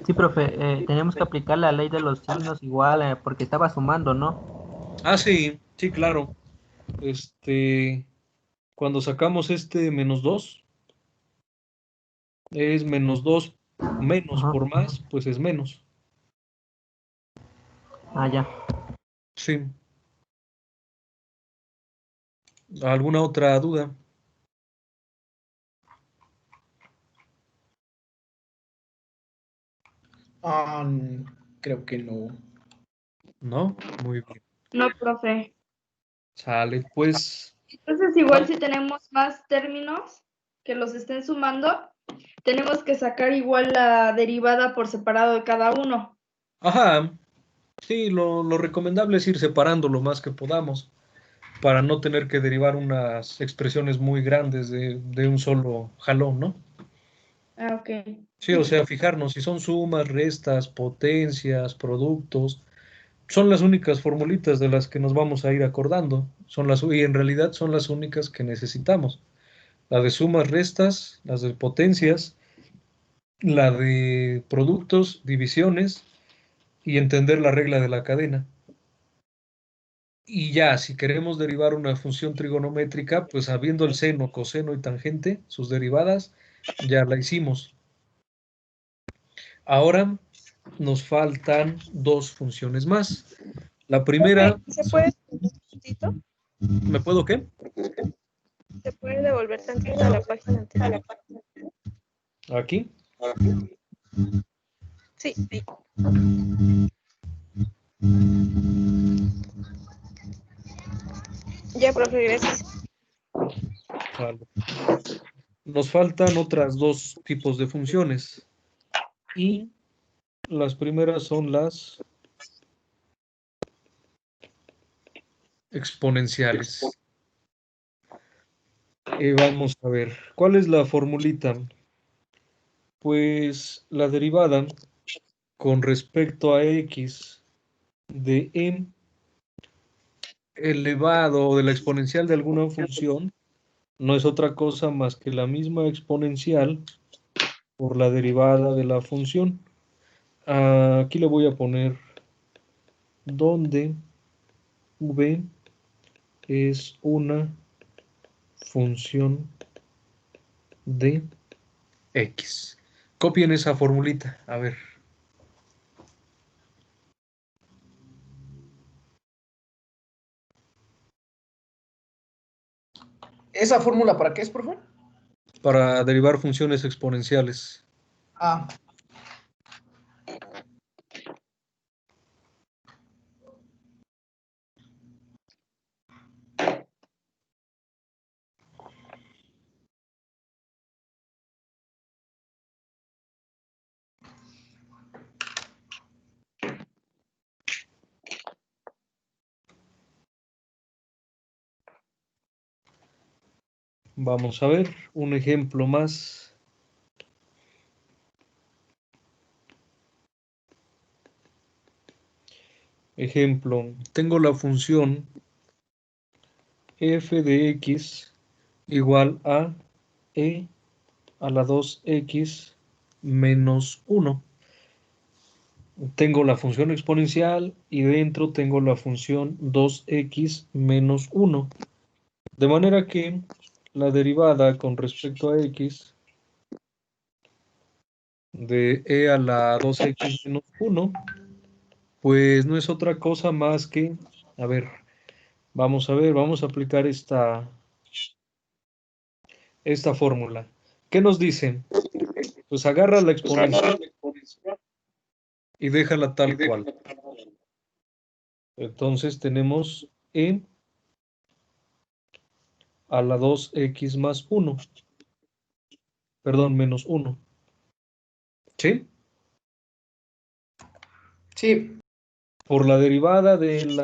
Sí, profe, tenemos que aplicar la ley de los signos igual, porque estaba sumando, ¿no? Ah, sí, sí, claro. Cuando sacamos este menos 2, es menos 2 menos Ajá. por más, pues es menos. Ah, ya. Sí. ¿Alguna otra duda? Ah, creo que no. ¿No? Muy bien. No, profe. Sale, pues. Entonces, igual si tenemos más términos que los estén sumando, tenemos que sacar igual la derivada por separado de cada uno. Ajá. Sí, lo recomendable es ir separando lo más que podamos para no tener que derivar unas expresiones muy grandes de un solo jalón, ¿no? Ah, ok. Sí, o sea, fijarnos si son sumas, restas, potencias, productos, son las únicas formulitas de las que nos vamos a ir acordando, y en realidad son las únicas que necesitamos. La de sumas, restas, las de potencias, la de productos, divisiones y entender la regla de la cadena. Y ya, si queremos derivar una función trigonométrica, pues habiendo el seno, coseno y tangente, sus derivadas, ya la hicimos. Ahora nos faltan dos funciones más. La primera, ¿Se puede devolver tantito? ¿me puedo qué? ¿Se puede devolver tantito a la página anterior? Aquí. Sí. Ya, profe, gracias. Vale. Nos faltan otras dos tipos de funciones. Y las primeras son las exponenciales. Vamos a ver, ¿cuál es la formulita? Pues la derivada con respecto a x de m elevado o de la exponencial de alguna función no es otra cosa más que la misma exponencial por la derivada de la función. Aquí le voy a poner donde v es una función de x. Copien esa formulita, a ver. ¿Esa fórmula para qué es, profe? Para derivar funciones exponenciales. Ah, Vamos a ver un ejemplo más. Ejemplo, tengo la función f de x igual a e a la 2x menos 1. Tengo la función exponencial y dentro tengo la función 2x menos 1. De manera que la derivada con respecto a x de e a la 2x menos 1, pues no es otra cosa más que, a ver, vamos a aplicar esta fórmula. ¿Qué nos dice? Pues agarra la exponencial y déjala tal cual. Entonces tenemos e a la 2x más 1. Perdón, menos 1. ¿Sí? sí. Por la derivada del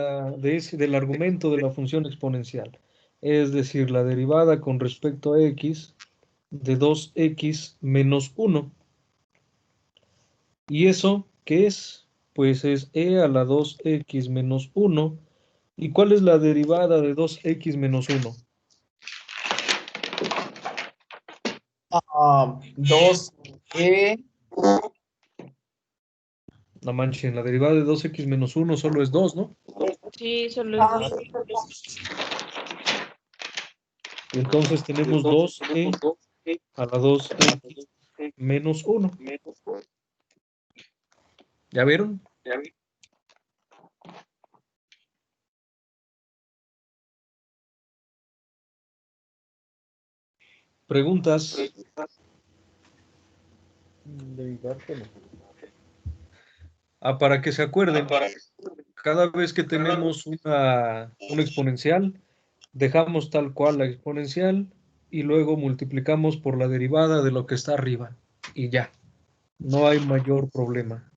argumento de la función exponencial. Es decir, la derivada con respecto a x de 2x menos 1. ¿Y eso qué es? Pues es e a la 2x menos 1. ¿Y cuál es la derivada de 2x menos 1? 2e. No manchen, la derivada de 2x menos 1 solo es 2, ¿no? Sí, solo es dos. Entonces tenemos 2e a la 2x menos 1. ¿Ya vieron? ¿Preguntas? Para que se acuerden, cada vez que tenemos una exponencial, dejamos tal cual la exponencial y luego multiplicamos por la derivada de lo que está arriba. Y ya, no hay mayor problema.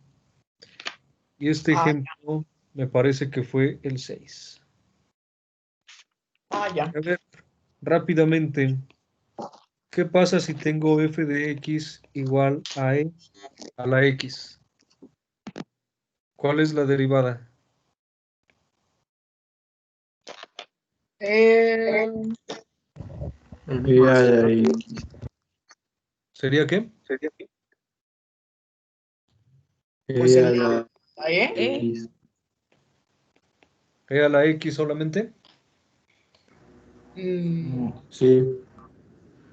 Y este ejemplo me parece que fue el 6. Ya. A ver, rápidamente, ¿qué pasa si tengo f de x igual a e a la x? ¿Cuál es la derivada? E a la x. ¿Sería qué? Pues E a la ¿E? x. ¿E a la x solamente? Sí.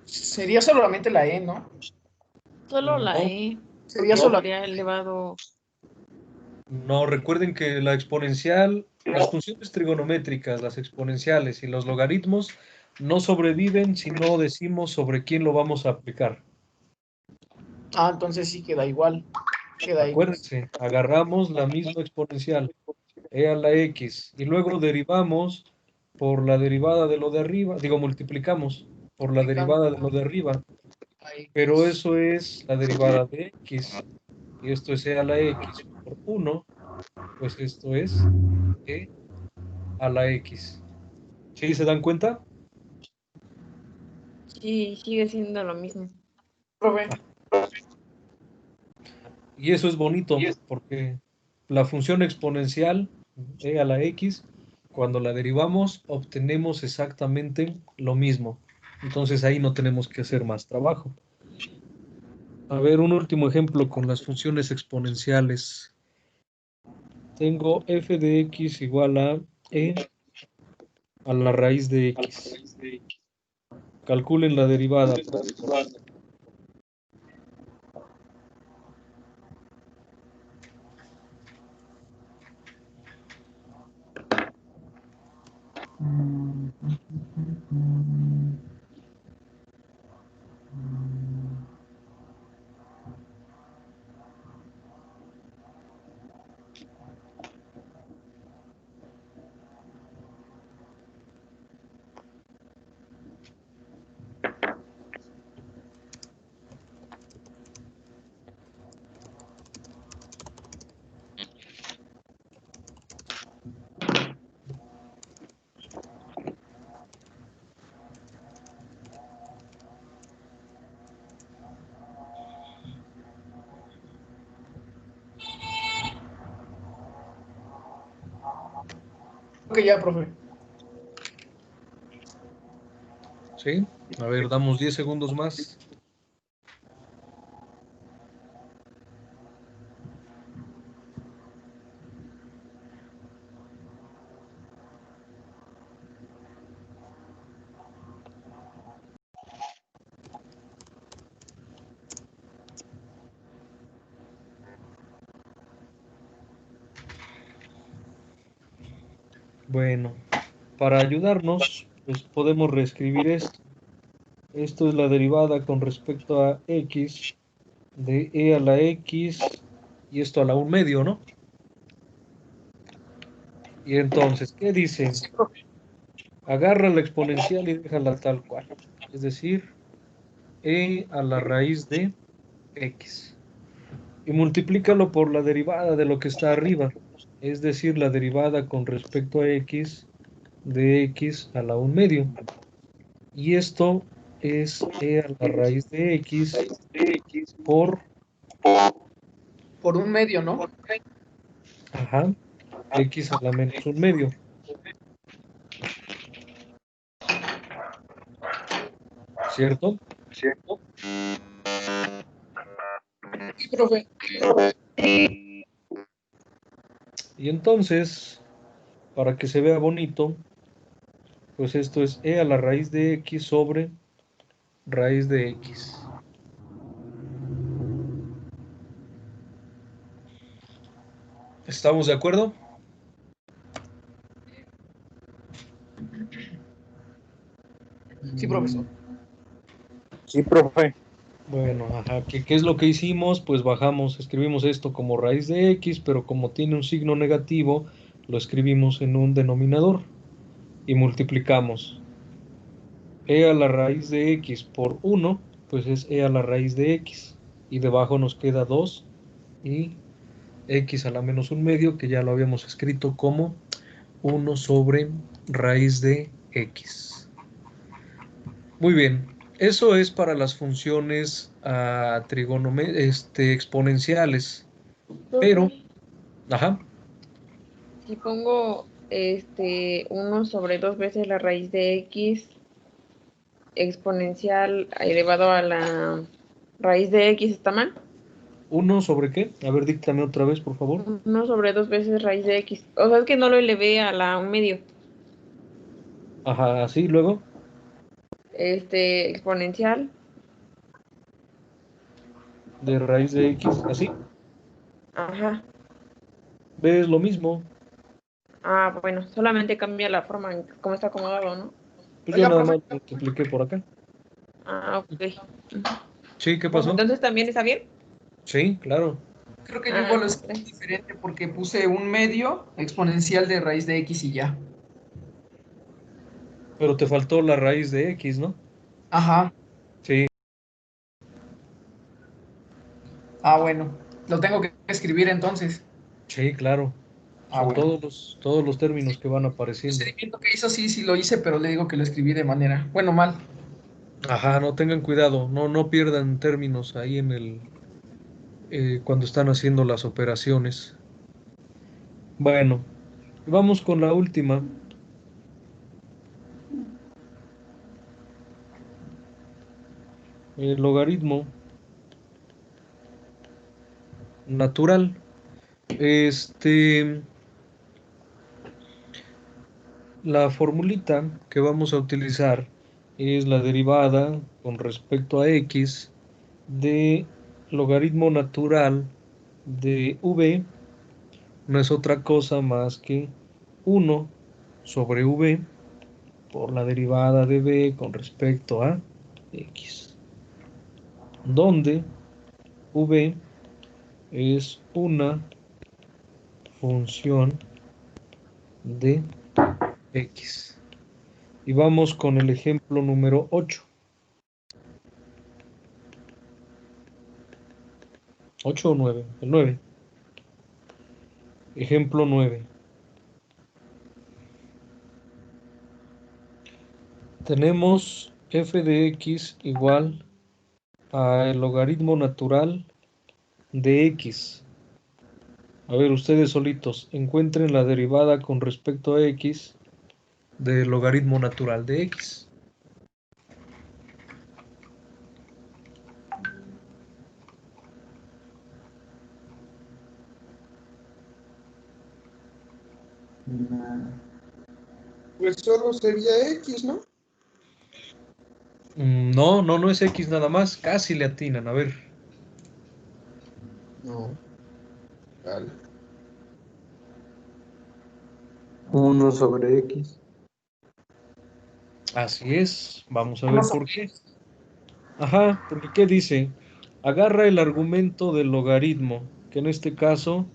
Sería solamente la E, ¿no? Solo la No, E. Sería Porque solo. habría elevado. no, recuerden que la exponencial, las funciones trigonométricas, las exponenciales y los logaritmos no sobreviven si no decimos sobre quién lo vamos a aplicar. Entonces sí queda igual. Acuérdense, agarramos la misma exponencial, e a la x, y luego derivamos por la derivada de lo de arriba, digo, multiplicamos por la derivada de lo de arriba, pero eso es la derivada de x, y esto es e a la x por 1, pues esto es e a la x. ¿Sí se dan cuenta? Sí, sigue siendo lo mismo. Profe. Y eso es bonito, porque la función exponencial e a la x, cuando la derivamos, obtenemos exactamente lo mismo. Entonces ahí no tenemos que hacer más trabajo. A ver, un último ejemplo con las funciones exponenciales. Tengo f de x igual a e a la raíz de x. Calculen la derivada, por favor. que ya, profe. ¿Sí? A ver, damos 10 segundos más. Bueno, para ayudarnos, pues podemos reescribir esto. Esto es la derivada con respecto a x de e a la x y esto a la 1 medio, ¿no? Y entonces, ¿qué dice? Agarra la exponencial y déjala tal cual. Es decir, e a la raíz de x. Y multiplícalo por la derivada de lo que está arriba. Es decir, la derivada con respecto a x de x a la 1 medio. Y esto es e a la raíz de x por, Por 1 medio, ¿no? ajá, x a la menos 1 medio. ¿Cierto? Sí, profe. Y entonces, para que se vea bonito, pues esto es e a la raíz de x sobre raíz de x. ¿Estamos de acuerdo? Sí, profesor. Sí, profe. Bueno, ajá, ¿qué es lo que hicimos? Pues bajamos, escribimos esto como raíz de x, pero como tiene un signo negativo, lo escribimos en un denominador y multiplicamos. E a la raíz de x por 1, pues es e a la raíz de x. Y debajo nos queda 2 y x a la menos 1 medio, que ya lo habíamos escrito como 1 sobre raíz de x. Muy bien, eso es para las funciones exponenciales. Pero, Profe, ajá, si pongo 1 sobre 2 veces la raíz de x exponencial elevado a la raíz de x, ¿está mal? 1 sobre qué? A ver, díctame otra vez, por favor. 1 sobre 2 veces raíz de x. O sea, es que no lo elevé a la 1 medio. Ajá, así, luego, Exponencial. de raíz de x, así. Ajá. ¿Ves lo mismo? Ah, bueno, solamente cambia la forma en cómo está acomodado, ¿no? Pues yo Oiga, nada profe. más multipliqué por acá. Ah, ok. Sí, ¿qué pasó? Entonces, ¿también está bien? Sí, claro. Creo que yo Ah, igual lo escribí diferente porque puse 1 medio exponencial de raíz de x y ya. Pero te faltó la raíz de x, ¿no? Ajá. Sí, Ah, bueno. Lo tengo que escribir entonces. sí, claro. Ah, Son bueno. todos los términos que van El apareciendo. procedimiento que hizo sí lo hice, pero le digo que lo escribí de manera, bueno, mal. Ajá, no tengan cuidado, no pierdan términos ahí en cuando están haciendo las operaciones. Bueno, vamos con la última. El logaritmo natural. Este, la formulita que vamos a utilizar es la derivada con respecto a x de logaritmo natural de v, no es otra cosa más que 1 sobre v por la derivada de v con respecto a x, donde v es una función de x. Y vamos con el ejemplo número 8. 8 o 9, el 9. Ejemplo 9. Tenemos f de x igual a el logaritmo natural de x. A ver, ustedes solitos, encuentren la derivada con respecto a x del logaritmo natural de x. Pues solo sería X, ¿no? No, no es x nada más, casi le atinan, a ver. No. Vale. 1 sobre X. Así es, vamos a ver por qué. Ajá, porque ¿qué dice? Agarra el argumento del logaritmo, que en este caso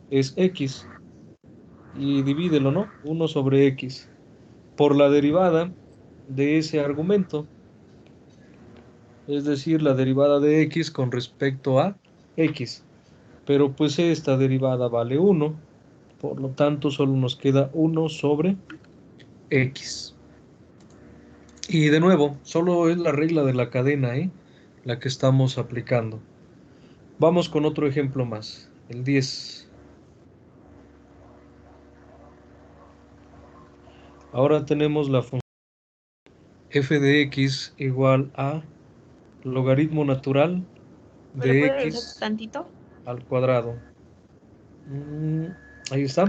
es x, y divídelo, ¿no? 1 sobre x, por la derivada de ese argumento, es decir, la derivada de x con respecto a x. Pero pues esta derivada vale 1, por lo tanto solo nos queda 1 sobre x. Y de nuevo, solo es la regla de la cadena, ¿eh? La que estamos aplicando. Vamos con otro ejemplo más, el 10. Ahora tenemos la función f de x igual a logaritmo natural ¿Me lo de puede revisar x tantito? al cuadrado. Ahí está.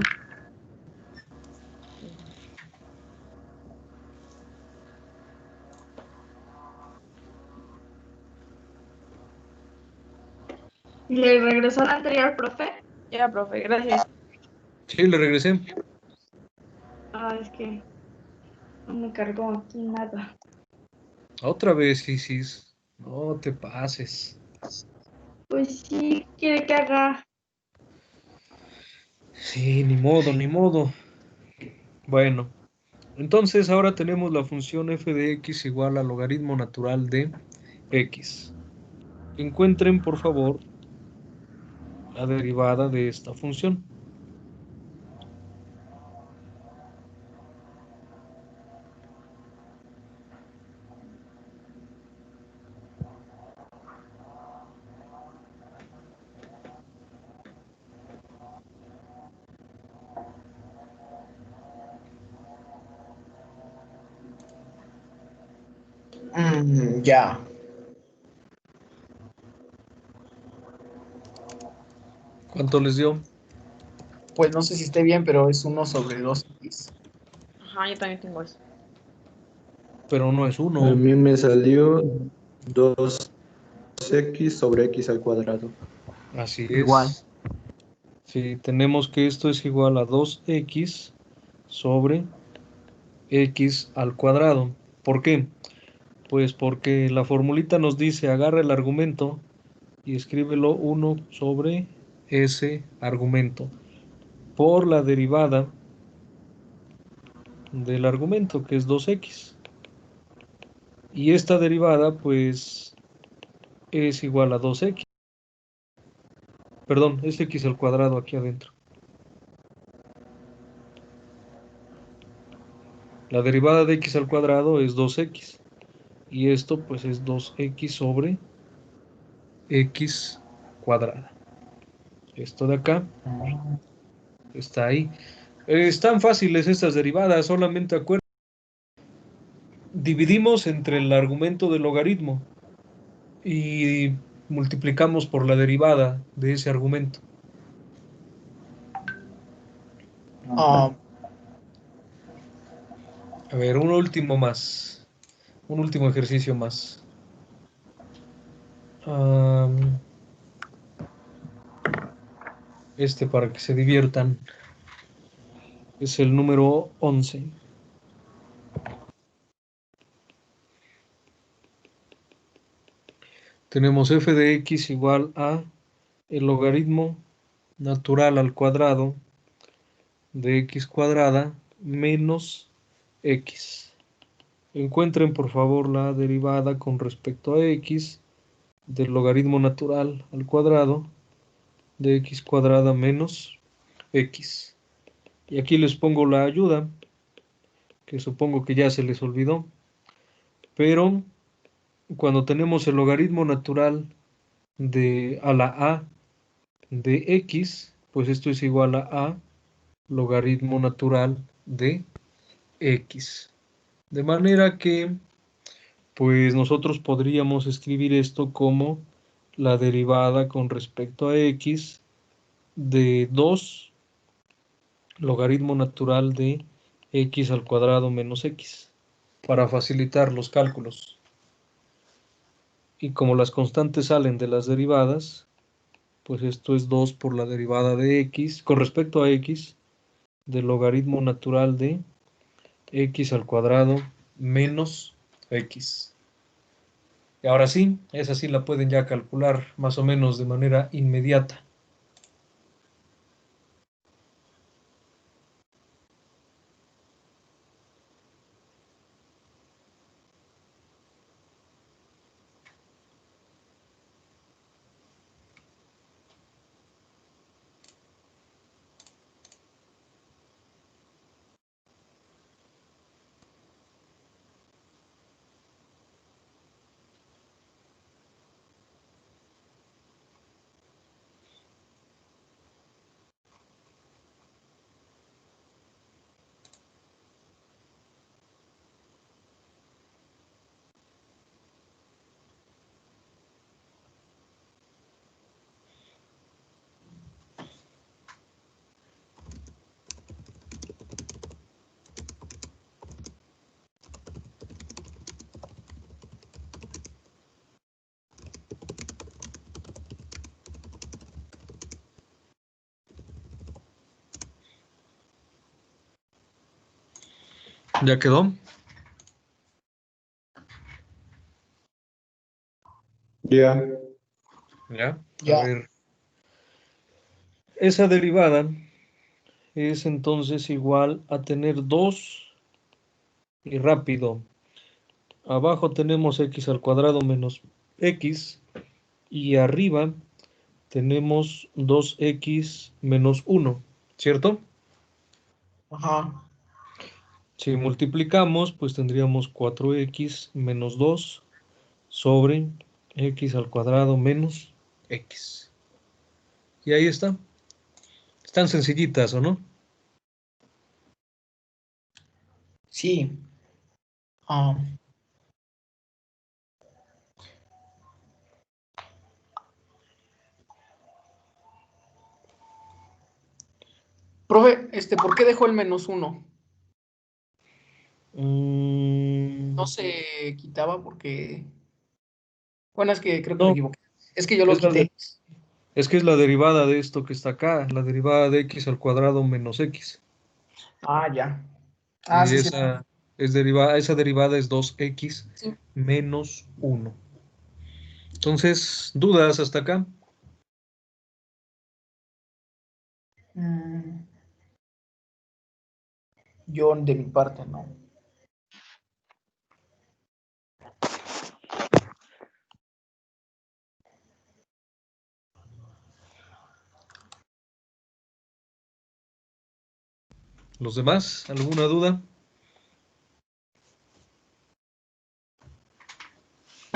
¿Le regresó al anterior, profe? Ya, profe, gracias. Sí, le regresé. Ah, es que no me cargó aquí nada. Otra vez, Isis. No te pases. Pues sí, quiere que haga. Sí, ni modo, ni modo. Bueno, entonces ahora tenemos la función f de x igual al logaritmo natural de x. Encuentren, por favor, la derivada de esta función. Ya. ¿Cuánto les dio? Pues no sé si esté bien, pero es 1 sobre 2X. Ajá, yo también tengo eso. Pero no es A 1. mí me salió 2X sobre X al cuadrado. Así Igual. es. Sí, tenemos que esto es igual a 2x sobre x al cuadrado. ¿Por qué? Pues porque la formulita nos dice agarra el argumento y escríbelo 1 sobre ese argumento por la derivada del argumento que es 2x. Y esta derivada pues es igual a 2x. Perdón, es x al cuadrado aquí adentro. La derivada de x al cuadrado es 2x. Y esto pues es 2x sobre x cuadrada. Esto de acá está ahí. Están fáciles estas derivadas, solamente acuérdense. Dividimos entre el argumento del logaritmo y multiplicamos por la derivada de ese argumento. Ah, A ver, un último más. Un último ejercicio más. Este para que se diviertan. Es el número 11. Tenemos f de x igual a el logaritmo natural al cuadrado de x cuadrada menos x. Encuentren por favor la derivada con respecto a x del logaritmo natural al cuadrado de x cuadrada menos x. Y aquí les pongo la ayuda, que supongo que ya se les olvidó, pero cuando tenemos el logaritmo natural de a la a de x, pues esto es igual a logaritmo natural de x. De manera que, pues nosotros podríamos escribir esto como la derivada con respecto a x de 2 logaritmo natural de x al cuadrado menos x, para facilitar los cálculos. Y como las constantes salen de las derivadas, pues esto es 2 por la derivada de x, con respecto a x, del logaritmo natural de x al cuadrado menos x. Y ahora sí, esa sí la pueden ya calcular más o menos de manera inmediata. ¿Ya quedó? Ya. ¿Ya? Ya. A ver. Esa derivada es entonces igual a tener 2 y rápido. Abajo tenemos x al cuadrado menos x y arriba tenemos 2x menos 1, ¿cierto? Ajá. Si multiplicamos, pues tendríamos 4x menos 2 sobre x al cuadrado menos x. Y ahí está. Están sencillitas, ¿o no? Sí. Ah, profe, ¿por qué dejó el -1? No se quitaba porque... Bueno, es que creo que me No, equivoqué. Es que yo lo es quité. es que es la derivada de esto que está acá, la derivada de x al cuadrado menos x. Ah, ya. Ah, Y sí, sí. esa derivada es 2x Sí. menos 1. Entonces, ¿dudas hasta acá? Mm, yo de mi parte, no. ¿Los demás? ¿Alguna duda?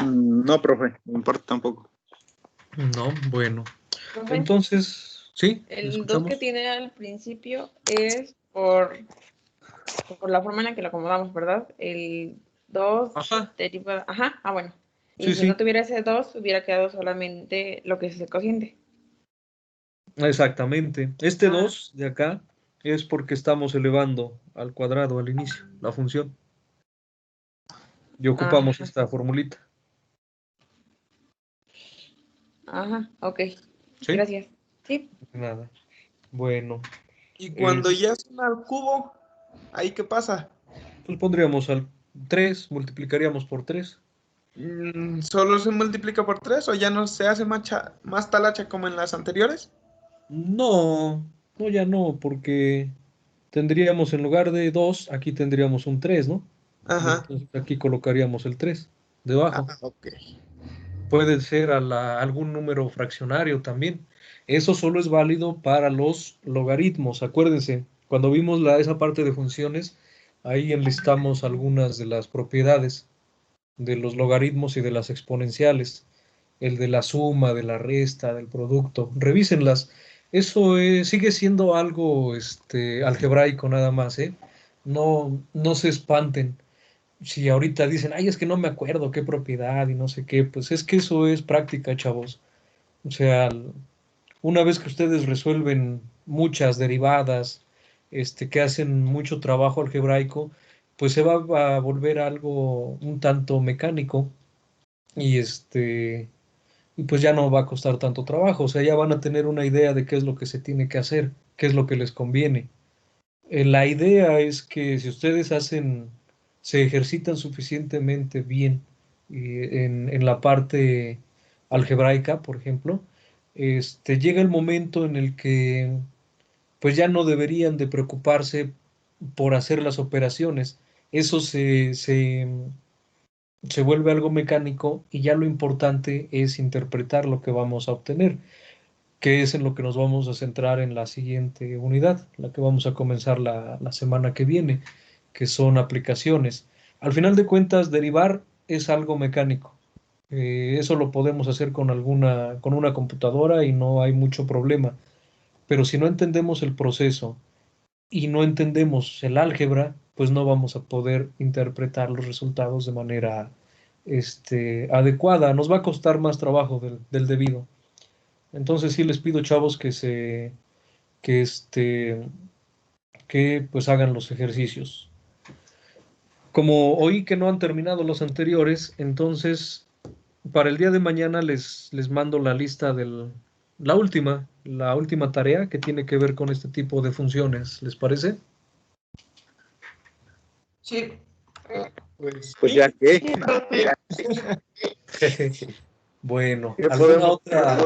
No, profe, no importa tampoco. No, bueno. Profe, Entonces, ¿sí? ¿Le el 2 que escuchamos? tiene al principio es por la forma en la que lo acomodamos, ¿verdad? El 2 Ajá, deriva... Ajá, ah, bueno. Y sí, si no sí, tuviera ese 2 hubiera quedado solamente lo que es el cociente. exactamente. Este Ah, 2 de acá es porque estamos elevando al cuadrado al inicio, la función. Y ocupamos ajá, esta formulita. ajá, ok. ¿Sí? Gracias. Sí, Nada. Bueno, Y eh, cuando ya son al cubo, ¿ahí qué pasa? pues pondríamos al 3, multiplicaríamos por 3. ¿Solo se multiplica por 3 o ya no se hace más talacha como en las anteriores? No, no, ya no, porque tendríamos en lugar de 2, aquí tendríamos un 3, ¿no? Y Ajá. entonces aquí colocaríamos el 3 Ah, debajo. ok. Puede ser algún número fraccionario también. Eso solo es válido para los logaritmos. Acuérdense, cuando vimos esa parte de funciones, ahí enlistamos algunas de las propiedades de los logaritmos y de las exponenciales. El de la suma, de la resta, del producto. Revísenlas. Sigue siendo algo algebraico nada más, ¿eh? No, no se espanten. Si ahorita dicen, ay, es que no me acuerdo qué propiedad y no sé qué, pues es que eso es práctica, chavos. O sea, una vez que ustedes resuelven muchas derivadas, que hacen mucho trabajo algebraico, pues se va a volver algo un tanto mecánico y y pues ya no va a costar tanto trabajo. O sea, ya van a tener una idea de qué es lo que se tiene que hacer, qué es lo que les conviene. La idea es que si ustedes se ejercitan suficientemente bien en la parte algebraica, por ejemplo, llega el momento en el que pues ya no deberían de preocuparse por hacer las operaciones. Eso se vuelve algo mecánico y ya lo importante es interpretar lo que vamos a obtener, que es en lo que nos vamos a centrar en la siguiente unidad, la que vamos a comenzar la semana que viene, que son aplicaciones. Al final de cuentas, derivar es algo mecánico. Eso lo podemos hacer con una computadora y no hay mucho problema. Pero si no entendemos el proceso y no entendemos el álgebra, pues no vamos a poder interpretar los resultados de manera adecuada. Nos va a costar más trabajo del debido. Entonces sí les pido, chavos, que que pues hagan los ejercicios. Como oí que no han terminado los anteriores, entonces para el día de mañana les mando la lista la última tarea que tiene que ver con este tipo de funciones. ¿Les parece? Sí. Pues, Pues ya que. Bueno, ¿Qué ¿alguna podemos? otra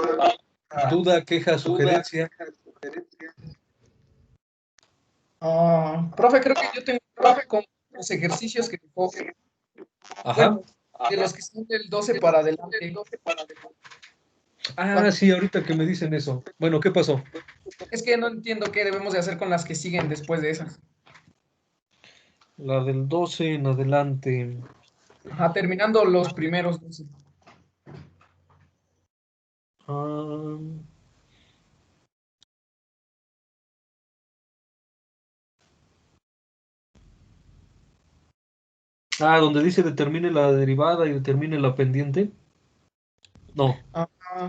duda, queja, sugerencia? Profe, creo que yo tengo con los ejercicios que dejó. Ajá. Bueno, de los que están del 12 para adelante. Ah, sí, ahorita que me dicen eso. Bueno, ¿qué pasó? Es que no entiendo qué debemos de hacer con las que siguen después de esas. La del 12 en adelante. Ajá, terminando los primeros 12. Ah, donde dice determine la derivada y determine la pendiente. No.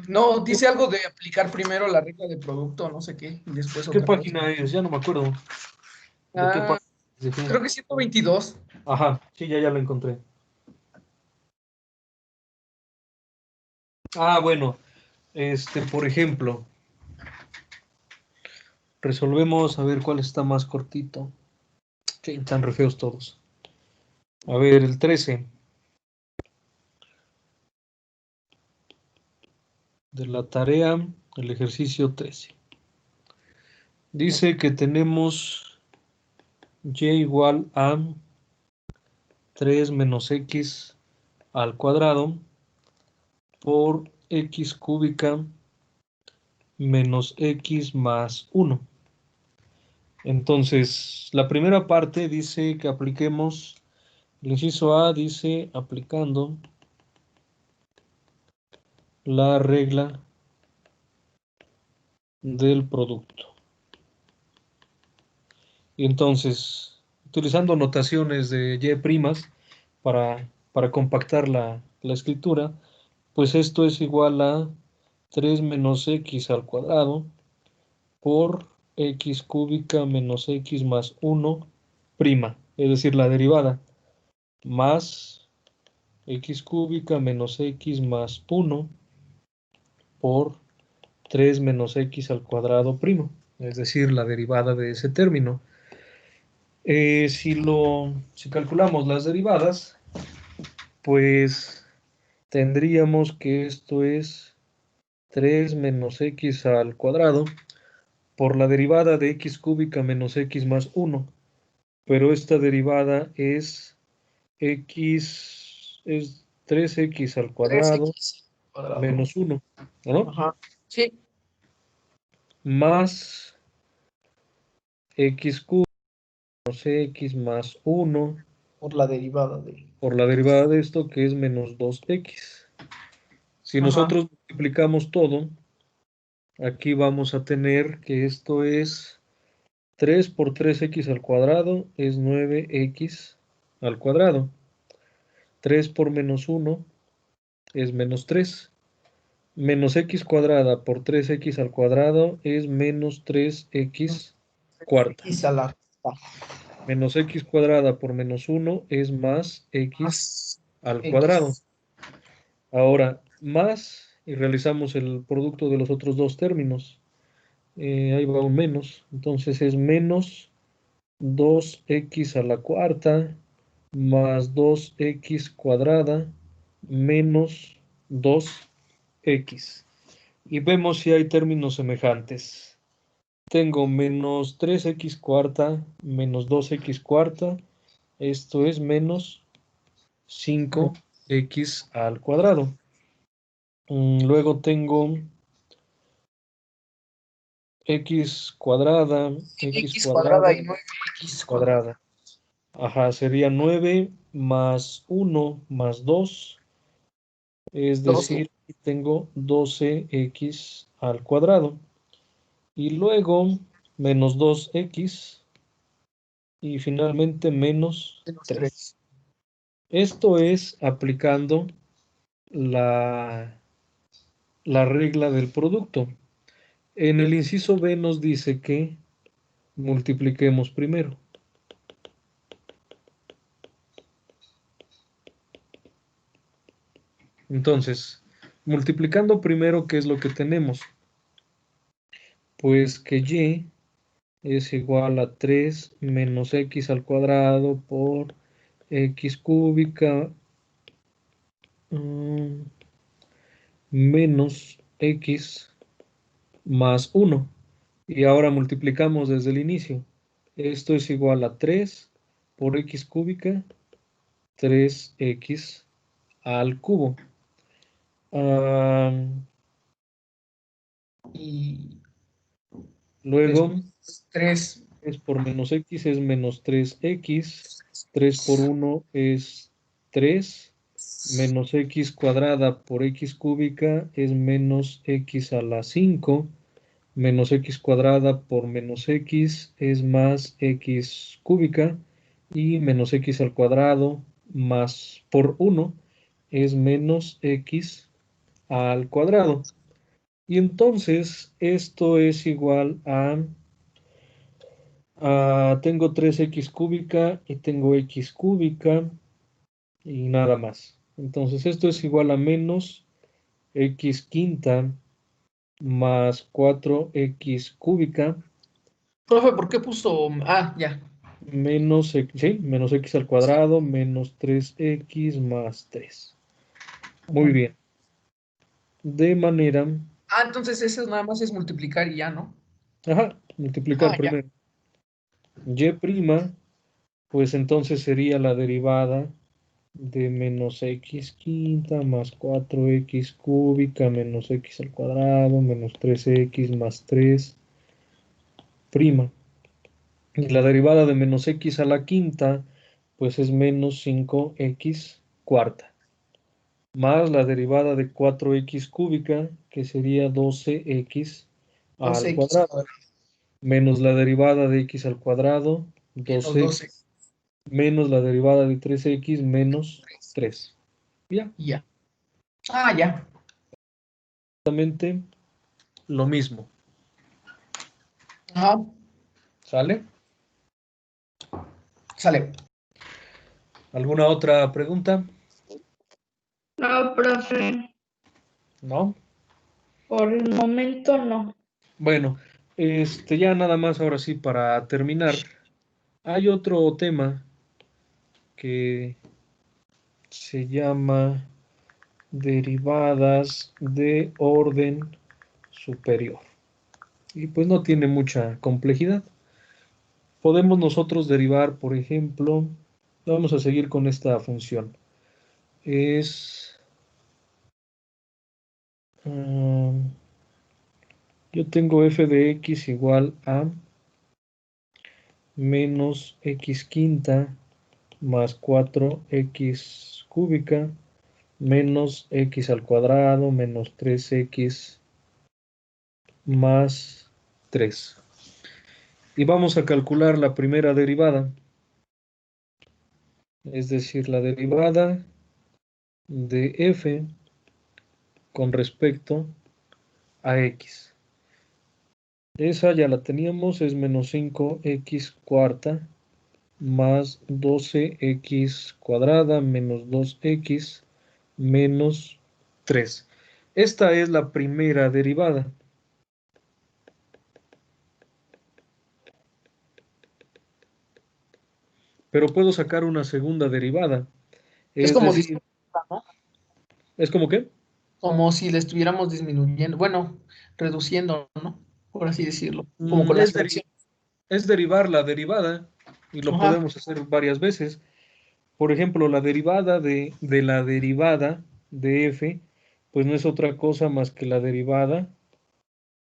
No, dice algo de aplicar primero la regla de producto, no sé qué, y después ¿Qué otra cosa. página es? Ya no me acuerdo. ¿De qué página? ¿De qué? Creo que 122. Ajá, sí, ya lo encontré. Bueno, por ejemplo, resolvemos a ver cuál está más cortito. Sí, están re feos todos. A ver, el 13 de la tarea, el ejercicio 13. Dice que tenemos y igual a 3 menos x al cuadrado por x cúbica menos x más 1. Entonces, la primera parte dice que apliquemos, el inciso A dice aplicando la regla del producto. Y entonces, utilizando notaciones de y' para compactar la escritura, pues esto es igual a 3 menos x al cuadrado por x cúbica menos x más 1 prima, es decir, la derivada, más x cúbica menos x más 1 por 3 menos x al cuadrado primo, es decir, la derivada de ese término. Si calculamos las derivadas, pues tendríamos que esto es 3 menos x al cuadrado por la derivada de x cúbica menos x más 1. Pero esta derivada es 3x al cuadrado 3x cuadrado. menos 1, ¿no? Ajá. Sí. Más x cúbico menos x más 1 Por la derivada de. por la derivada de esto que es menos 2x. Si Ajá. nosotros multiplicamos todo, Aquí vamos a tener que esto es 3 por 3x al cuadrado es 9x al cuadrado. 3 por menos 1 es menos 3. Menos x cuadrada por 3x al cuadrado es menos 3x cuarta. X a la Menos x cuadrada por menos 1 es más x más al X. cuadrado. Ahora, más, y realizamos el producto de los otros dos términos. Ahí va un menos. Entonces es menos 2x a la cuarta más 2x cuadrada menos 2x. Y vemos si hay términos semejantes. Tengo menos 3x cuarta menos 2x cuarta. Esto es menos 5x al cuadrado. Luego tengo x cuadrada, X cuadrada y 9X cuadrada. Ajá, sería 9 más 1 más 2. Es 12. decir, tengo 12x al cuadrado. Y luego menos 2x. Y finalmente menos 3. Esto es aplicando la regla del producto. En el inciso B nos dice que multipliquemos primero. Entonces, multiplicando primero, ¿qué es lo que tenemos? Pues que y es igual a 3 menos x al cuadrado por x cúbica menos x más 1. Y ahora multiplicamos desde el inicio. Esto es igual a 3 por x cúbica, 3x al cubo. Y Luego, 3 3 por menos x es menos 3x. 3 por 1 es 3. Menos x cuadrada por x cúbica es menos x a la 5. Menos x cuadrada por menos x es más x cúbica. Y menos x al cuadrado más por 1 es menos x al cuadrado. Y entonces esto es igual a... tengo 3x cúbica y tengo x cúbica y nada más. Entonces esto es igual a menos x quinta más 4x cúbica Profe, ¿por qué puso? Ah, ya. menos x al cuadrado menos 3x más 3. Muy bien. De manera... Entonces eso nada más es multiplicar y ya, ¿no? multiplicar Ya. primero. Y', pues entonces sería la derivada de menos x quinta más 4x cúbica menos x al cuadrado menos 3x más 3 prima. Y la derivada de menos x a la quinta, pues es menos 5x cuarta. Más la derivada de 4x cúbica, que sería 12x al 12X cuadrado. Menos la derivada de x al cuadrado, 12 menos la derivada de 3x menos 3. Ya. Ya. Ya. Exactamente lo mismo. Ajá. ¿Sale? Sale. ¿Alguna otra pregunta? No, profe, ¿No? por el momento no. Bueno, ya nada más ahora sí para terminar. Hay otro tema que se llama derivadas de orden superior. Y pues no tiene mucha complejidad. Podemos nosotros derivar, por ejemplo, vamos a seguir con esta función. Yo tengo f de x igual a menos x quinta más 4x cúbica menos x al cuadrado menos 3x más 3. Y vamos a calcular la primera derivada, es decir, la derivada de f con respecto a x. Esa ya la teníamos, es menos 5x cuarta más 12x cuadrada menos 2x menos 3. Esta es la primera derivada. Pero puedo sacar una segunda derivada. Es Es como decir, ¿no? ¿es como qué? Como si le estuviéramos disminuyendo, bueno, reduciendo, ¿no? Por así decirlo, como con las Es, fracciones. es derivar la derivada y lo Ajá. podemos hacer varias veces. Por ejemplo, la derivada de la derivada de f, pues no es otra cosa más que la derivada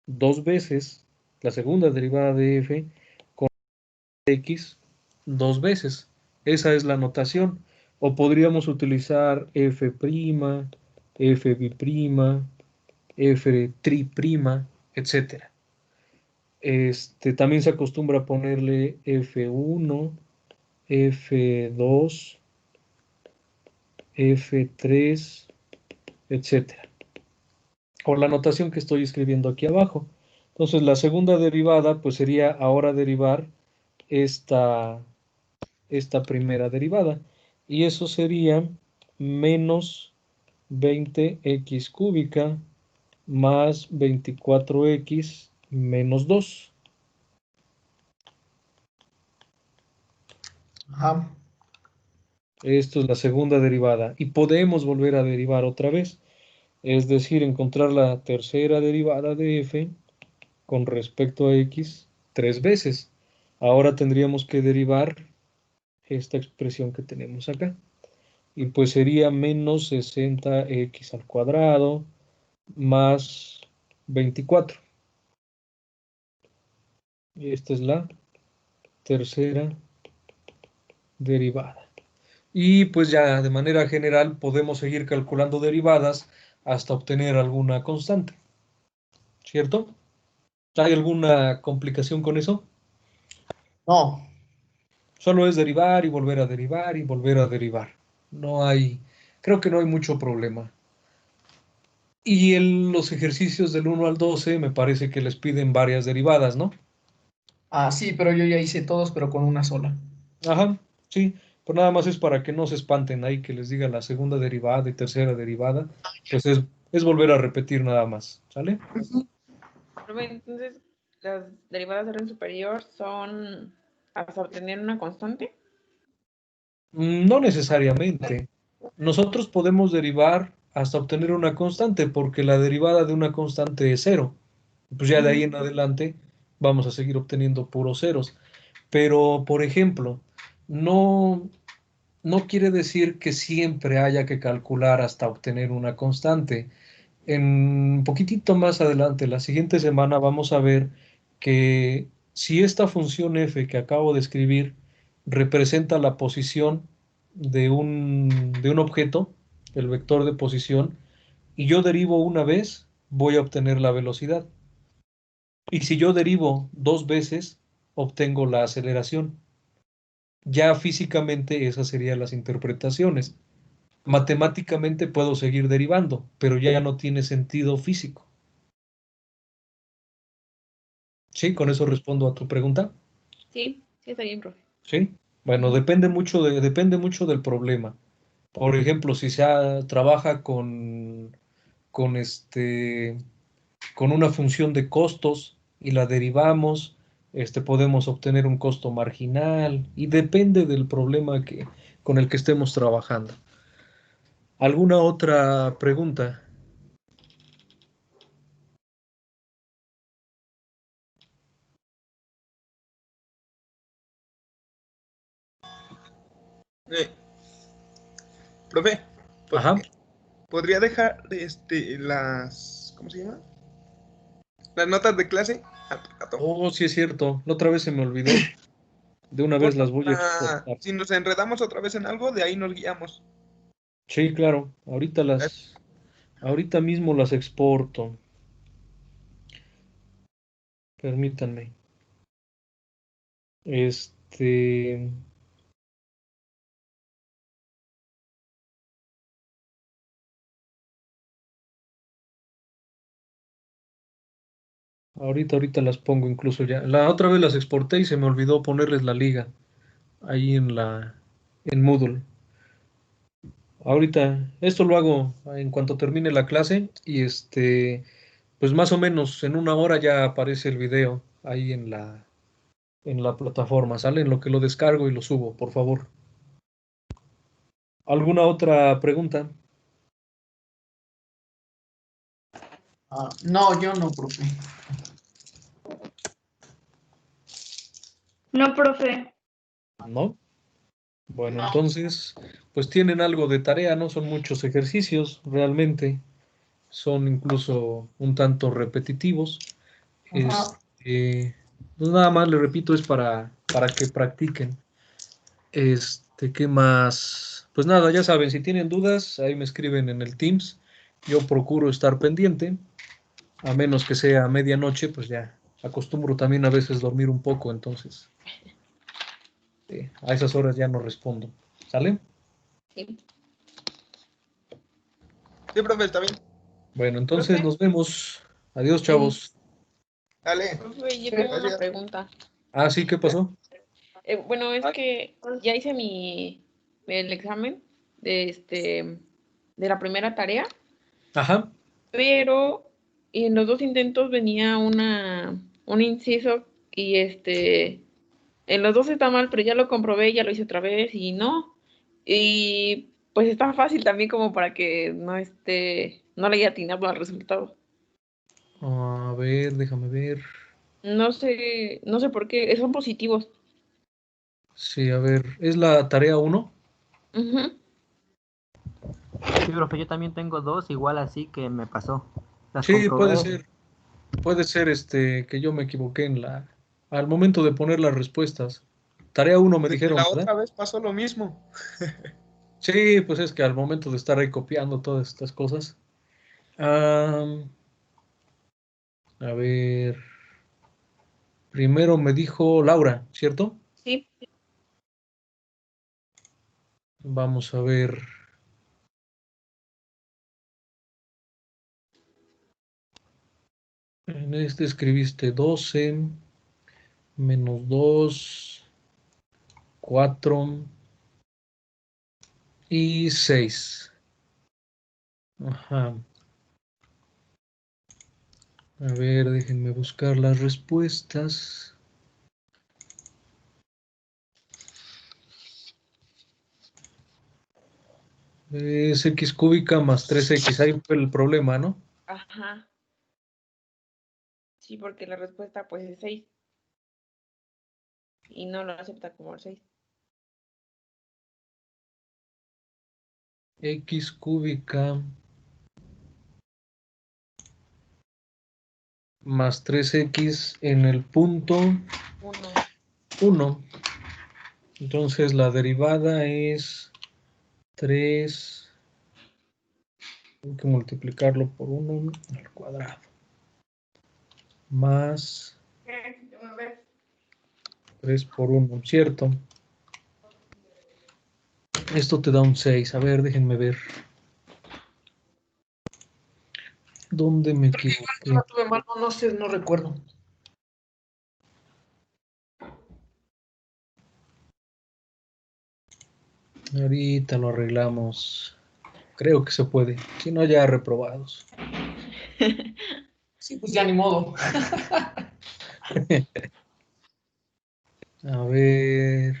dos veces, la segunda derivada de f con x dos veces. Esa es la notación. O podríamos utilizar f', f b', f tri', etcétera. También se acostumbra a ponerle F1, F2, F3, etcétera. Con la notación que estoy escribiendo aquí abajo. Entonces, la segunda derivada, pues sería ahora derivar esta primera derivada. Y eso sería menos 20x cúbica más 24x menos 2. Ajá. Esto es la segunda derivada. Y podemos volver a derivar otra vez. Es decir, encontrar la tercera derivada de f con respecto a x tres veces. Ahora tendríamos que derivar esta expresión que tenemos acá. Y pues sería menos 60x al cuadrado más 24. Y esta es la tercera derivada. Y pues ya de manera general podemos seguir calculando derivadas hasta obtener alguna constante. ¿Cierto? ¿Hay alguna complicación con eso? No. Solo es derivar y volver a derivar y volver a derivar. Creo que no hay mucho problema. Y en los ejercicios del 1 al 12 me parece que les piden varias derivadas, ¿no? Ah, sí, pero yo ya hice todos, pero con una sola. Ajá, sí. Pues nada más es para que no se espanten ahí que les diga la segunda derivada y tercera derivada. Pues es volver a repetir nada más, ¿sale? Profe, entonces, las derivadas de orden superior son hasta obtener una constante. No necesariamente. Nosotros podemos derivar hasta obtener una constante, porque la derivada de una constante es cero. Pues ya de ahí en adelante vamos a seguir obteniendo puros ceros. Pero, por ejemplo, no, no quiere decir que siempre haya que calcular hasta obtener una constante. En un poquitito más adelante, la siguiente semana, vamos a ver que si esta función f que acabo de escribir representa la posición de un objeto, el vector de posición, y yo derivo una vez, voy a obtener la velocidad. Y si yo derivo dos veces, obtengo la aceleración. Ya físicamente esas serían las interpretaciones. Matemáticamente puedo seguir derivando, pero ya no tiene sentido físico. ¿Sí? ¿Con eso respondo a tu pregunta? Sí, sí, está bien, profe. ¿Sí? Bueno, depende mucho del problema. Por ejemplo, si trabaja con con una función de costos y la derivamos, podemos obtener un costo marginal y depende del problema con el que estemos trabajando. ¿Alguna otra pregunta? Profe, Ajá. ¿podría dejar ¿cómo se llama? Las notas de clase al rato. Oh, sí es cierto. La otra vez se me olvidó. De una vez las voy a exportar. Si nos enredamos otra vez en algo, de ahí nos guiamos. Sí, claro. Ahorita mismo las exporto. Permítanme. Este. Ahorita las pongo incluso ya. La otra vez las exporté y se me olvidó ponerles la liga ahí en Moodle. Ahorita, esto lo hago en cuanto termine la clase y pues más o menos en una hora ya aparece el video ahí en la plataforma, ¿sale? En lo que lo descargo y lo subo, por favor. ¿Alguna otra pregunta? No, yo no, profe. No, profe. ¿No? Bueno, No. entonces, pues tienen algo de tarea, no son muchos ejercicios, realmente. Son incluso un tanto repetitivos. Ajá. Pues nada más le repito, es para que practiquen. ¿Qué más? Pues nada, ya saben, si tienen dudas, ahí me escriben en el Teams. Yo procuro estar pendiente, a menos que sea medianoche, pues ya acostumbro también a veces dormir un poco, entonces a esas horas ya no respondo. ¿Sale? Sí. Sí, profe, está bien. Bueno, entonces Profe, nos vemos. Adiós, chavos. Dale. profe, yo tengo una Gracias. pregunta. Ah, sí, ¿qué pasó? Bueno, es que ya hice el examen de la primera tarea, Ajá. pero en los dos intentos venía un inciso y en los dos está mal, pero ya lo comprobé, ya lo hice otra vez y no. Y pues está fácil también como para que no le haya atinado al resultado. A ver, déjame ver. No sé por qué, son positivos. Sí, a ver, ¿es la tarea 1? Ujú. Sí, profe, yo también tengo dos, igual así que me pasó. Las Sí, puede comprobé. ser. Puede ser que yo me equivoqué al momento de poner las respuestas. Tarea 1 me Desde dijeron, la ¿verdad? otra vez pasó lo mismo. Sí, pues es que al momento de estar ahí copiando todas estas cosas. am, a ver, primero me dijo Laura, ¿cierto? Sí. Vamos a ver. En este escribiste 12 menos 2, 4 y 6. Ajá. A ver, déjenme buscar las respuestas. Es x cúbica más 3x. Ahí fue el problema, ¿no? Ajá. Sí, porque la respuesta pues es 6 y no lo acepta como el 6. X cúbica más 3x en el punto 1. 1. Entonces la derivada es 3. Hay que multiplicarlo por 1 al cuadrado. Más 3 por 1, ¿cierto? Esto te da un 6. A ver, déjenme ver. ¿Dónde me equivoqué? No tuve mal, no sé, no recuerdo. Ahorita lo arreglamos. Creo que se puede. Si no, ya reprobados. Sí, pues ya ni modo. A ver.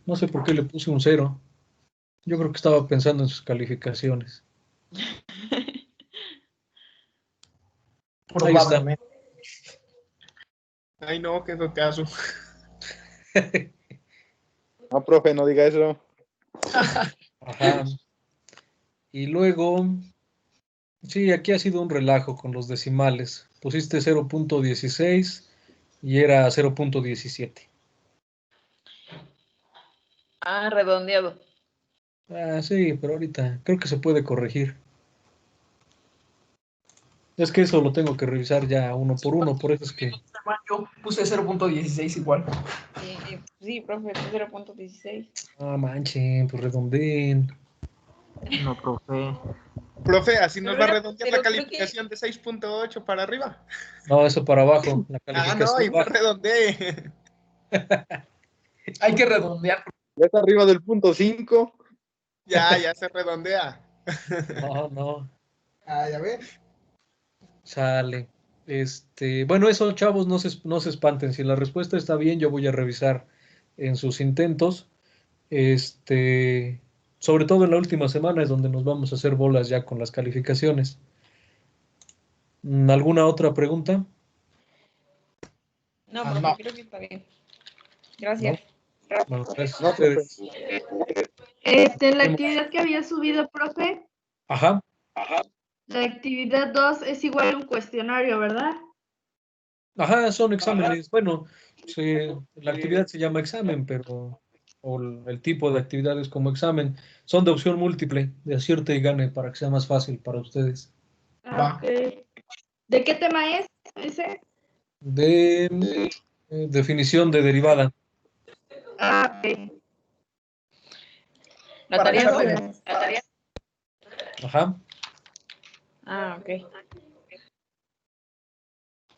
No sé por qué le puse un 0. Yo creo que estaba pensando en sus calificaciones. Ahí está. Probablemente. Ay, no, qué caso. No, profe, no diga eso. Ajá. Y luego, sí, aquí ha sido un relajo con los decimales. Pusiste 0.16 y era 0.17. Ah, redondeado. Ah, sí, pero ahorita creo que se puede corregir. Es que eso lo tengo que revisar ya uno por uno, por eso es que... Yo puse 0.16 igual. Sí, profe, 0.16. Ah, manchen, pues redondeen. No, profe. Profe, así nos va a redondear la pero creo calificación de 6.8 para arriba. No, eso para abajo. La Ah, calificación no, igual baja. redondee. Hay que redondear. Ya está arriba del punto 5. Ya se redondea. No. Ah, ya ves. Sale. Bueno, eso, chavos, no se espanten. Si la respuesta está bien, yo voy a revisar en sus intentos. Sobre todo en la última semana es donde nos vamos a hacer bolas ya con las calificaciones. ¿Alguna otra pregunta? No, profe, creo que está bien. Gracias. Bueno, gracias a No, profe. ustedes. La actividad que había subido, profe, Ajá. la actividad 2 es igual a un cuestionario, ¿verdad? Ajá, son exámenes. Bueno, la actividad se llama examen, o el tipo de actividad es como examen. Son de opción múltiple, de acierto y gane, para que sea más fácil para ustedes. Ok. ¿De qué tema es ese? De definición de derivada. Ok. La tarea Para 2. Ajá. Ok.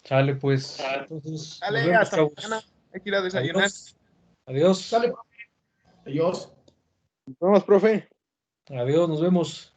Sale, pues. Entonces, nos Dale, vemos, hasta chavos. mañana. Hay que ir a desayunar. Adiós. Sale. Adiós. Nos vemos, profe. Adiós, nos vemos.